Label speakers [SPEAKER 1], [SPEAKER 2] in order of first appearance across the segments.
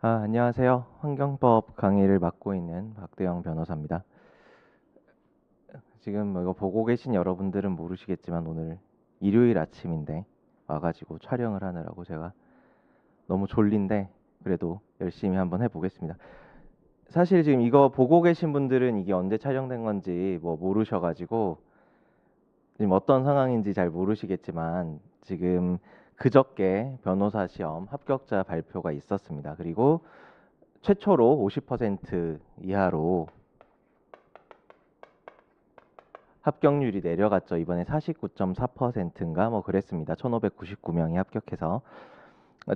[SPEAKER 1] 안녕하세요. 환경법 강의를 맡고 있는 박대영 변호사입니다. 지금 뭐 이거 보고 계신 여러분들은 모르시겠지만 오늘 일요일 아침인데 와가지고 촬영을 하느라고 제가 너무 졸린데 그래도 열심히 한번 해보겠습니다. 사실 지금 이거 보고 계신 분들은 이게 언제 촬영된 건지 뭐 모르셔가지고 지금 어떤 상황인지 잘 모르시겠지만 지금 그저께 변호사 시험 합격자 발표가 있었습니다. 그리고 최초로 50% 이하로 합격률이 내려갔죠. 이번에 49.4%인가 뭐 그랬습니다. 1599명이 합격해서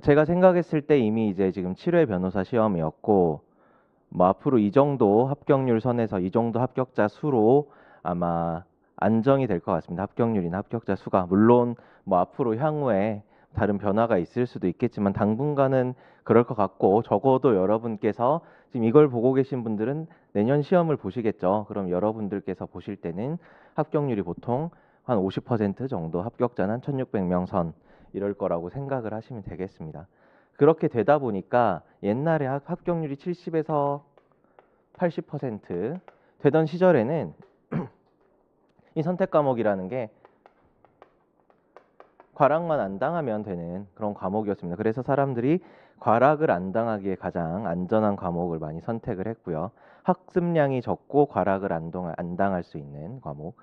[SPEAKER 1] 제가 생각했을 때 이미 이제 지금 7회 변호사 시험이었고 뭐 앞으로 이 정도 합격률 선에서 이 정도 합격자 수로 아마 안정이 될 것 같습니다. 합격률이나 합격자 수가 물론 뭐 앞으로 향후에 다른 변화가 있을 수도 있겠지만 당분간은 그럴 것 같고 적어도 여러분께서 지금 이걸 보고 계신 분들은 내년 시험을 보시겠죠. 그럼 여러분들께서 보실 때는 합격률이 보통 한 50% 정도 합격자는 1600명 선 이럴 거라고 생각을 하시면 되겠습니다. 그렇게 되다 보니까 옛날에 합격률이 70에서 80% 되던 시절에는 이 선택 과목이라는 게 과락만 안 당하면 되는 그런 과목이었습니다. 그래서 사람들이 과락을 안 당하기에 가장 안전한 과목을 많이 선택을 했고요. 학습량이 적고 과락을 안 당할 수 있는 과목.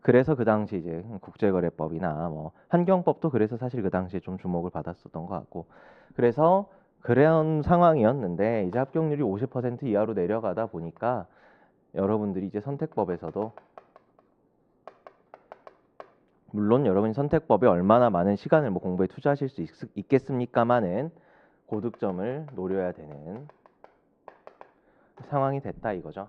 [SPEAKER 1] 그래서 그 당시 이제 국제거래법이나 뭐 환경법도 그래서 사실 그 당시에 좀 주목을 받았었던 것 같고 그래서 그런 상황이었는데 이제 합격률이 50% 이하로 내려가다 보니까 여러분들이 이제 선택법에서도 물론 여러분이 선택법에 얼마나 많은 시간을 뭐 공부에 투자하실 수 있겠습니까마는 고득점을 노려야 되는 상황이 됐다 이거죠.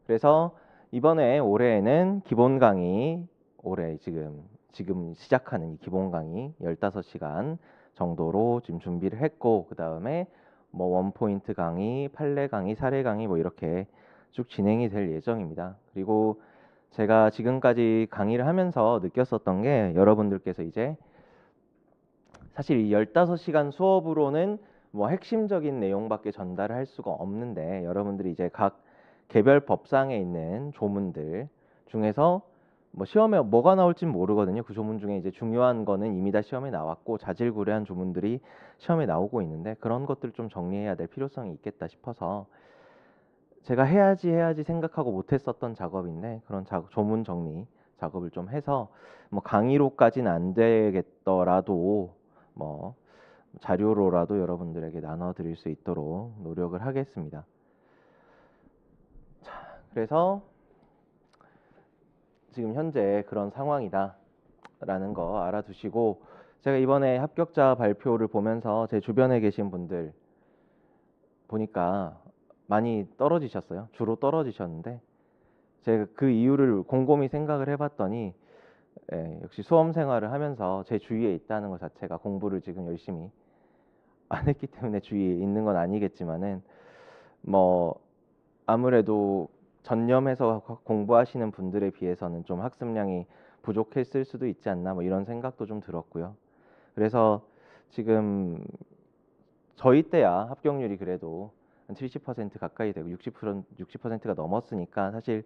[SPEAKER 1] 그래서 이번에 올해에는 기본 강의 올해 지금 시작하는 이 기본 강의 15시간 정도로 지금 준비를 했고 그다음에 뭐 원포인트 강의, 판례 강의, 사례 강의 뭐 이렇게 쭉 진행이 될 예정입니다. 그리고 제가 지금까지 강의를 하면서 느꼈었던 게 여러분들께서 이제 사실 이 15시간 수업으로는 뭐 핵심적인 내용밖에 전달을 할 수가 없는데 여러분들이 이제 각 개별 법상에 있는 조문들 중에서 뭐 시험에 뭐가 나올진 모르거든요. 그 조문 중에 이제 중요한 거는 이미 다 시험에 나왔고 자질구레한 조문들이 시험에 나오고 있는데 그런 것들 좀 정리해야 될 필요성이 있겠다 싶어서 제가 해야지 생각하고 못했었던 작업인데 그런 조문 정리 작업을 좀 해서 뭐 강의로까지는 안 되겠더라도 뭐 자료로라도 여러분들에게 나눠드릴 수 있도록 노력을 하겠습니다. 자, 그래서 지금 현재 그런 상황이다라는 거 알아두시고 제가 이번에 합격자 발표를 보면서 제 주변에 계신 분들 보니까 많이 떨어지셨어요. 주로 떨어지셨는데 제가 그 이유를 곰곰이 생각을 해봤더니 역시 수험 생활을 하면서 제 주위에 있다는 것 자체가 공부를 지금 열심히 안 했기 때문에 주위에 있는 건 아니겠지만은 뭐 아무래도 전념해서 공부하시는 분들에 비해서는 좀 학습량이 부족했을 수도 있지 않나 뭐 이런 생각도 좀 들었고요. 그래서 지금 저희 때야 합격률이 그래도 한 70% 가까이 되고 60%가 넘었으니까 사실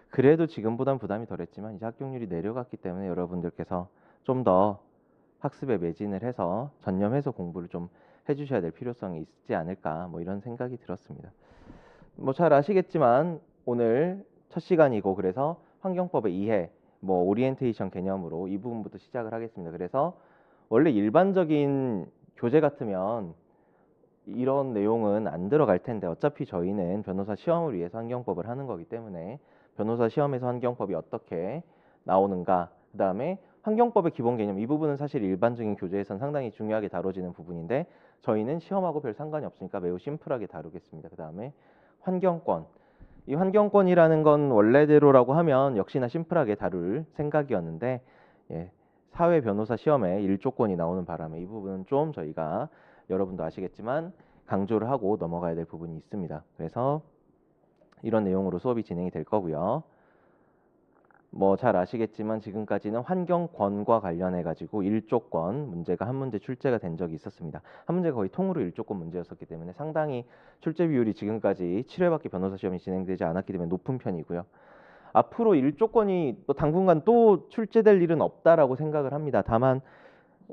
[SPEAKER 1] 그래도 지금보단 부담이 덜했지만 이제 합격률이 내려갔기 때문에 여러분들께서 좀 더 학습에 매진을 해서 전념해서 공부를 좀 해주셔야 될 필요성이 있지 않을까 뭐 이런 생각이 들었습니다. 뭐 잘 아시겠지만 오늘 첫 시간이고 그래서 환경법의 이해 뭐 오리엔테이션 개념으로 이 부분부터 시작을 하겠습니다. 그래서 원래 일반적인 교재 같으면 이런 내용은 안 들어갈 텐데 어차피 저희는 변호사 시험을 위해서 환경법을 하는 거기 때문에 변호사 시험에서 환경법이 어떻게 나오는가 그다음에 환경법의 기본 개념 이 부분은 사실 일반적인 교재에서는 상당히 중요하게 다뤄지는 부분인데 저희는 시험하고 별 상관이 없으니까 매우 심플하게 다루겠습니다. 그다음에 환경권 이 환경권이라는 건 원래대로라고 하면 역시나 심플하게 다룰 생각이었는데 사회 변호사 시험에 일조권이 나오는 바람에 이 부분은 좀 저희가 여러분도 아시겠지만 강조를 하고 넘어가야 될 부분이 있습니다. 그래서 이런 내용으로 수업이 진행이 될 거고요. 뭐 잘 아시겠지만 지금까지는 환경권과 관련해 가지고 1조권 문제가 한 문제 출제가 된 적이 있었습니다. 한 문제가 거의 통으로 1조권 문제였었기 때문에 상당히 출제 비율이 지금까지 7회밖에 변호사 시험이 진행되지 않았기 때문에 높은 편이고요. 앞으로 1조권이 또 당분간 또 출제될 일은 없다라고 생각을 합니다. 다만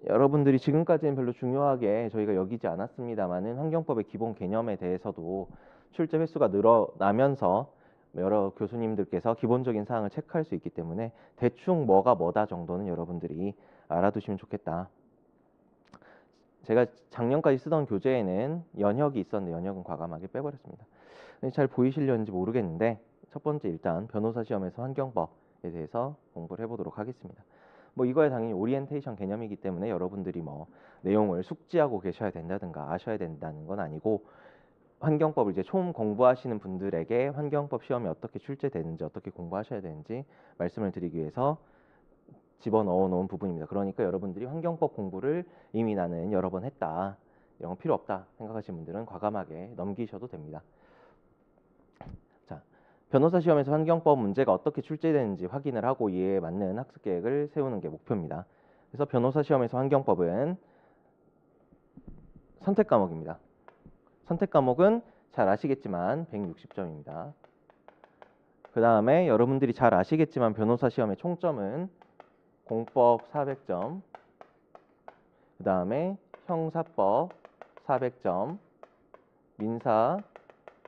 [SPEAKER 1] 여러분들이 지금까지는 별로 중요하게 저희가 여기지 않았습니다만은 환경법의 기본 개념에 대해서도 출제 횟수가 늘어나면서 여러 교수님들께서 기본적인 사항을 체크할 수 있기 때문에 대충 뭐가 뭐다 정도는 여러분들이 알아두시면 좋겠다. 제가 작년까지 쓰던 교재에는 연혁이 있었는데 연혁은 과감하게 빼버렸습니다. 잘 보이시려는지 모르겠는데 첫 번째 일단 변호사 시험에서 환경법에 대해서 공부를 해보도록 하겠습니다. 뭐 이거야 당연히 오리엔테이션 개념이기 때문에 여러분들이 뭐 내용을 숙지하고 계셔야 된다든가 아셔야 된다는 건 아니고 환경법을 이제 처음 공부하시는 분들에게 환경법 시험이 어떻게 출제되는지 어떻게 공부하셔야 되는지 말씀을 드리기 위해서 집어넣어 놓은 부분입니다. 그러니까 여러분들이 환경법 공부를 이미 나는 여러 번 했다. 이런 거 필요 없다 생각하시는 분들은 과감하게 넘기셔도 됩니다. 자, 변호사 시험에서 환경법 문제가 어떻게 출제되는지 확인을 하고 이에 맞는 학습 계획을 세우는 게 목표입니다. 그래서 변호사 시험에서 환경법은 선택 과목입니다. 선택 과목은 잘 아시겠지만 160점입니다. 그 다음에 여러분들이 잘 아시겠지만 변호사 시험의 총점은 공법 400점, 그 다음에 형사법 400점, 민사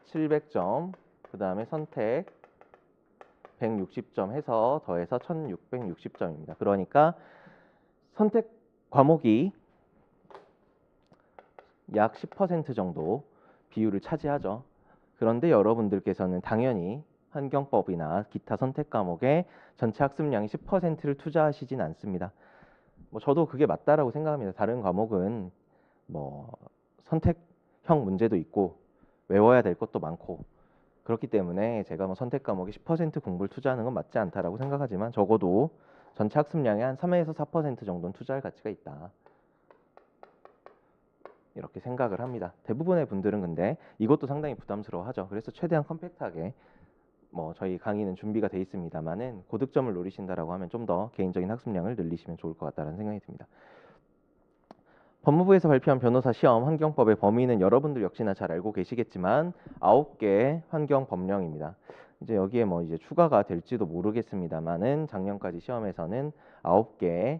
[SPEAKER 1] 700점, 그 다음에 선택 160점 해서 더해서 1660점입니다. 그러니까 선택 과목이 약 10% 정도 비율을 차지하죠. 그런데 여러분들께서는 당연히 환경법이나 기타 선택 과목에 전체 학습량의 10%를 투자하시진 않습니다. 뭐 저도 그게 맞다라고 생각합니다. 다른 과목은 뭐 선택형 문제도 있고 외워야 될 것도 많고 그렇기 때문에 제가 뭐 선택 과목에 10% 공부를 투자하는 건 맞지 않다라고 생각하지만 적어도 전체 학습량의 한 3에서 4% 정도는 투자할 가치가 있다. 이렇게 생각을 합니다. 대부분의 분들은 근데 이것도 상당히 부담스러워하죠. 그래서 최대한 컴팩트하게 뭐 저희 강의는 준비가 돼 있습니다만은 고득점을 노리신다라고 하면 좀 더 개인적인 학습량을 늘리시면 좋을 것 같다는 생각이 듭니다. 법무부에서 발표한 변호사 시험 환경법의 범위는 여러분들 역시나 잘 알고 계시겠지만 9개 환경 법령입니다. 이제 여기에 뭐 이제 추가가 될지도 모르겠습니다만은 작년까지 시험에서는 9개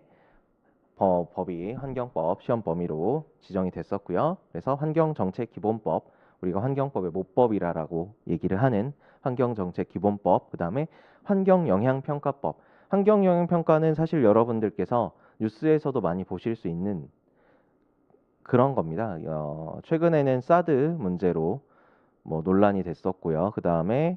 [SPEAKER 1] 법이 환경법 시험 범위로 지정이 됐었고요. 그래서 환경정책기본법, 우리가 환경법의 모법이라고 얘기를 하는 환경정책기본법, 그 다음에 환경영향평가법. 환경영향평가는 사실 여러분들께서 뉴스에서도 많이 보실 수 있는 그런 겁니다. 최근에는 사드 문제로 뭐 논란이 됐었고요. 그 다음에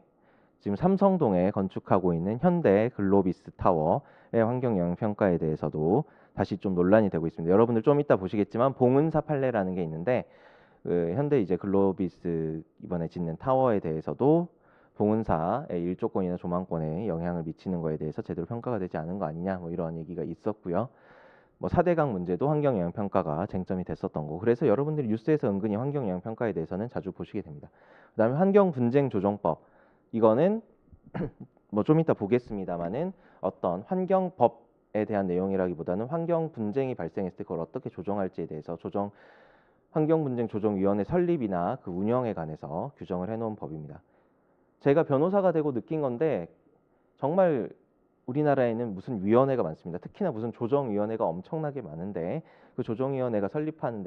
[SPEAKER 1] 지금 삼성동에 건축하고 있는 현대 글로비스 타워의 환경영향평가에 대해서도 다시 좀 논란이 되고 있습니다. 여러분들 좀 이따 보시겠지만 봉은사 판례라는 게 있는데 그 현대 이제 글로비스 이번에 짓는 타워에 대해서도 봉은사의 일조권이나 조망권에 영향을 미치는 거에 대해서 제대로 평가가 되지 않은 거 아니냐 뭐 이런 얘기가 있었고요. 뭐 4대강 문제도 환경영향평가가 쟁점이 됐었던 거. 그래서 여러분들이 뉴스에서 은근히 환경영향평가에 대해서는 자주 보시게 됩니다. 그다음에 환경분쟁조정법. 이거는 뭐 좀 이따 보겠습니다만은 어떤 환경법에 대한 내용이라기보다는 환경 분쟁이 발생했을 때 그걸 어떻게 조정할지에 대해서 환경분쟁조정위원회 설립이나 그 운영에 관해서 규정을 해놓은 법입니다. 제가 변호사가 되고 느낀 건데 정말 우리나라에는 무슨 위원회가 많습니다. 특히나 무슨 조정위원회가 엄청나게 많은데 그 조정위원회가 설립되는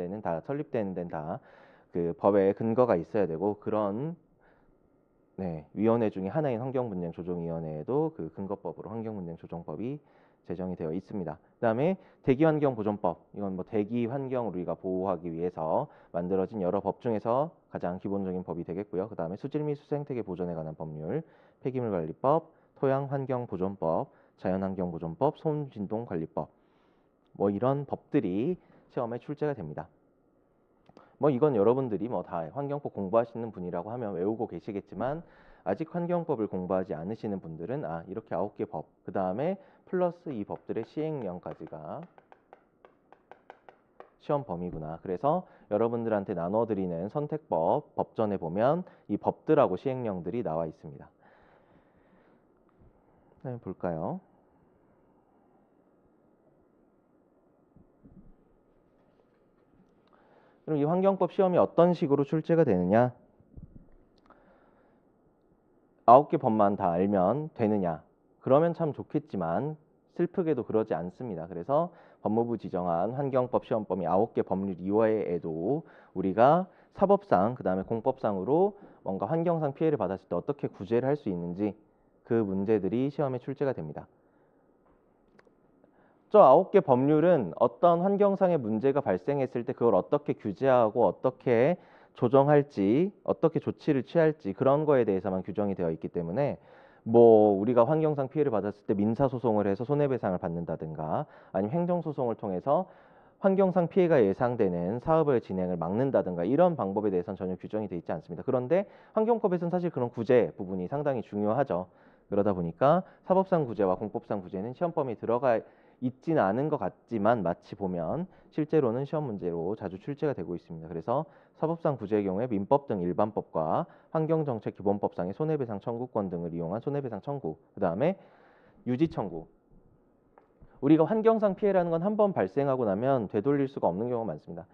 [SPEAKER 1] 데는 다 그 법에 근거가 있어야 되고 그런 위원회 중에 하나인 환경분쟁조정위원회에도 그 근거법으로 환경분쟁조정법이 제정이 되어 있습니다. 그다음에 대기환경보존법, 이건 뭐 대기 환경을 우리가 보호하기 위해서 만들어진 여러 법 중에서 가장 기본적인 법이 되겠고요. 그다음에 수질 및 수생태계 보존에 관한 법률, 폐기물관리법, 토양환경보존법, 자연환경보존법, 소음진동관리법, 뭐 이런 법들이 시험에 출제가 됩니다. 뭐 이건 여러분들이 뭐 다 환경법 공부하시는 분이라고 하면 외우고 계시겠지만 아직 환경법을 공부하지 않으시는 분들은 이렇게 9개 법, 그 다음에 플러스 이 법들의 시행령까지가 시험 범위구나. 그래서 여러분들한테 나눠드리는 선택법 법전에 보면 이 법들하고 시행령들이 나와 있습니다. 네, 볼까요? 그럼 이 환경법 시험이 어떤 식으로 출제가 되느냐? 9개 법만 다 알면 되느냐? 그러면 참 좋겠지만 슬프게도 그러지 않습니다. 그래서 법무부 지정한 환경법 시험범위 9개 법률 이외에도 우리가 사법상 그다음에 공법상으로 뭔가 환경상 피해를 받았을 때 어떻게 구제를 할 수 있는지 그 문제들이 시험에 출제가 됩니다. 저 9개 법률은 어떤 환경상의 문제가 발생했을 때 그걸 어떻게 규제하고 어떻게 조정할지, 어떻게 조치를 취할지 그런 거에 대해서만 규정이 되어 있기 때문에 뭐 우리가 환경상 피해를 받았을 때 민사소송을 해서 손해배상을 받는다든가 아니면 행정소송을 통해서 환경상 피해가 예상되는 사업의 진행을 막는다든가 이런 방법에 대해서는 전혀 규정이 되어 있지 않습니다. 그런데 환경법에서는 사실 그런 구제 부분이 상당히 중요하죠. 그러다 보니까 사법상 구제와 공법상 구제는 시험 범위에 들어가 있지는 않은 것 같지만 마치 보면 실제로는 시험 문제로 자주 출제가 되고 있습니다. 그래서 사법상 구제의 경우에 민법 등 일반법과 환경정책기본법상의 손해배상 청구권 등을 이용한 손해배상 청구, 그 다음에 유지 청구. 우리가 환경상 피해라는 건 한 번 발생하고 나면 되돌릴 수가 없는 경우가 많습니다.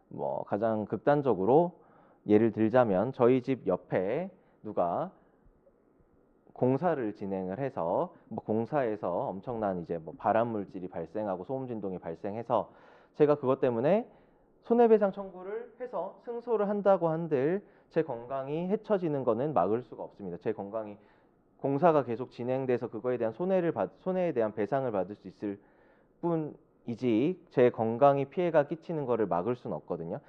[SPEAKER 1] 뭐 가장 극단적으로 예를 들자면 저희 집 옆에 누가 공사를 진행을 해서 뭐 공사에서 엄청난 이제 뭐 발암 물질이 발생하고 소음 진동이 발생해서 제가 그것 때문에 손해배상 청구를 해서 승소를 한다고 한들 제 건강이 해쳐지는 거는 막을 수가 없습니다. 제 건강이 공사가 계속 진행돼서 그거에 대한 손해에 대한 배상을 받을 수 있을 뿐이지 제 건강이 피해가 끼치는 거를 막을 수는 없거든요.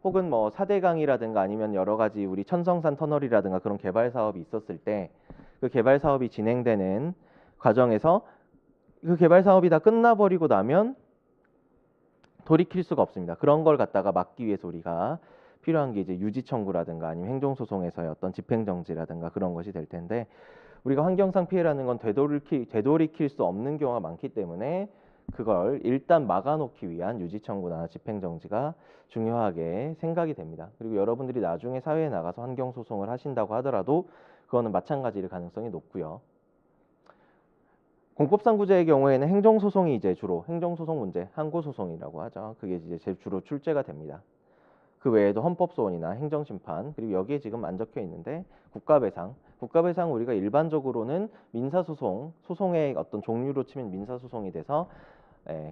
[SPEAKER 1] 혹은 뭐 사대강이라든가 아니면 여러 가지 우리 천성산 터널이라든가 그런 개발 사업이 있었을 때 그 개발 사업이 진행되는 과정에서 그 개발 사업이 다 끝나버리고 나면 돌이킬 수가 없습니다. 그런 걸 갖다가 막기 위해서 우리가 필요한 게 이제 유지 청구라든가 아니면 행정소송에서의 어떤 집행정지라든가 그런 것이 될 텐데 우리가 환경상 피해라는 건 되돌이킬 수 없는 경우가 많기 때문에 그걸 일단 막아놓기 위한 유지 청구나 집행정지가 중요하게 생각이 됩니다. 그리고 여러분들이 나중에 사회에 나가서 환경소송을 하신다고 하더라도 그거는 마찬가지일 가능성이 높고요. 공법상 구제의 경우에는 행정소송이 이제 주로 행정소송 문제, 항고소송이라고 하죠. 그게 이제 제일 주로 출제가 됩니다. 그 외에도 헌법소원이나 행정심판 그리고 여기에 지금 안 적혀 있는데 국가배상. 국가배상 우리가 일반적으로는 민사소송, 소송의 어떤 종류로 치면 민사소송이 돼서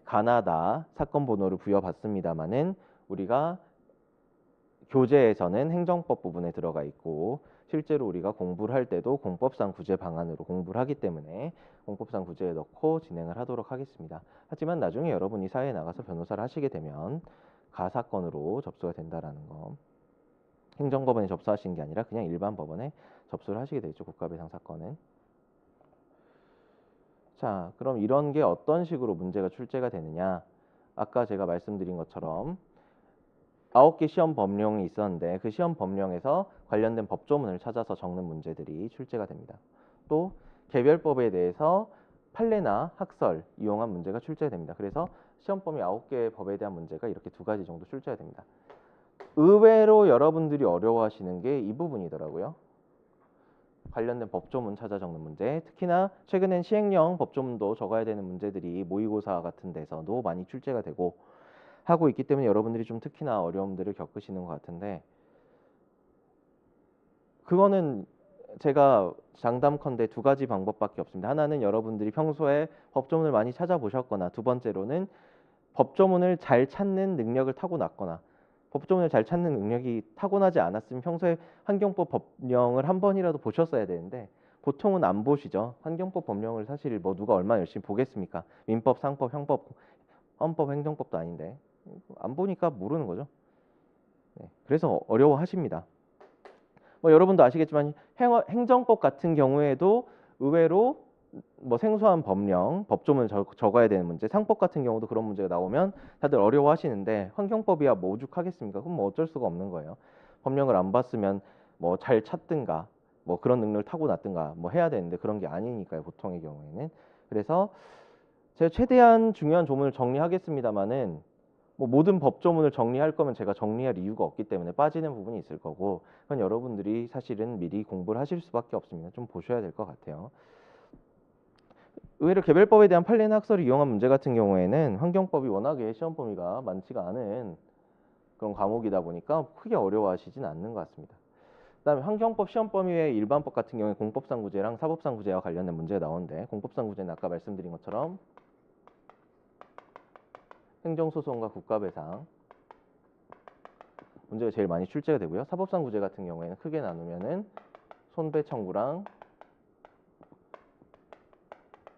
[SPEAKER 1] 가나다 사건 번호를 부여받습니다만은 우리가 교재에서는 행정법 부분에 들어가 있고 실제로 우리가 공부를 할 때도 공법상 구제 방안으로 공부를 하기 때문에 공법상 구제에 넣고 진행을 하도록 하겠습니다. 하지만 나중에 여러분이 사회에 나가서 변호사를 하시게 되면 가사건으로 접수가 된다라는 거. 행정법원에 접수하시는 게 아니라 그냥 일반 법원에 접수를 하시게 되죠. 국가배상 사건은. 자, 그럼 이런 게 어떤 식으로 문제가 출제가 되느냐? 아까 제가 말씀드린 것처럼 9개 시험 법령이 있었는데 그 시험 법령에서 관련된 법조문을 찾아서 적는 문제들이 출제가 됩니다. 또 개별법에 대해서 판례나 학설 이용한 문제가 출제가 됩니다. 그래서 시험 범위 9개 법에 대한 문제가 이렇게 2가지 정도 출제가 됩니다. 의외로 여러분들이 어려워하시는 게 이 부분이더라고요. 관련된 법조문 찾아 적는 문제. 특히나 최근엔 시행령 법조문도 적어야 되는 문제들이 모의고사 같은 데서도 많이 출제가 되고 하고 있기 때문에 여러분들이 좀 특히나 어려움들을 겪으시는 것 같은데 그거는 제가 장담컨대 2가지 방법밖에 없습니다. 하나는 여러분들이 평소에 법조문을 많이 찾아보셨거나 두 번째로는 법조문을 잘 찾는 능력을 타고났거나 법조문을 잘 찾는 능력이 타고나지 않았으면 평소에 환경법 법령을 한 번이라도 보셨어야 되는데 보통은 안 보시죠. 환경법 법령을 사실 뭐 누가 얼마나 열심히 보겠습니까? 민법, 상법, 형법, 헌법, 행정법도 아닌데 안 보니까 모르는 거죠. 네, 그래서 어려워하십니다. 뭐 여러분도 아시겠지만 행정법 같은 경우에도 의외로 뭐 생소한 법령, 법조문을 적어야 되는 문제, 상법 같은 경우도 그런 문제가 나오면 다들 어려워하시는데 환경법이야 뭐 오죽하겠습니까? 그럼 뭐 어쩔 수가 없는 거예요. 법령을 안 봤으면 뭐 잘 찾든가 뭐 그런 능력을 타고났든가 뭐 해야 되는데 그런 게 아니니까요. 보통의 경우에는. 그래서 제가 최대한 중요한 조문을 정리하겠습니다마는 뭐 모든 법조문을 정리할 거면 제가 정리할 이유가 없기 때문에 빠지는 부분이 있을 거고 그건 여러분들이 사실은 미리 공부를 하실 수밖에 없습니다. 좀 보셔야 될 것 같아요. 의외로 개별법에 대한 판례나 학설을 이용한 문제 같은 경우에는 환경법이 워낙에 시험 범위가 많지가 않은 그런 과목이다 보니까 크게 어려워하시진 않는 것 같습니다. 그다음에 환경법 시험 범위 외에 일반법 같은 경우에 공법상 구제랑 사법상 구제와 관련된 문제가 나오는데 공법상 구제는 아까 말씀드린 것처럼 행정소송과 국가배상 문제가 제일 많이 출제가 되고요. 사법상 구제 같은 경우에는 크게 나누면은 손배 청구랑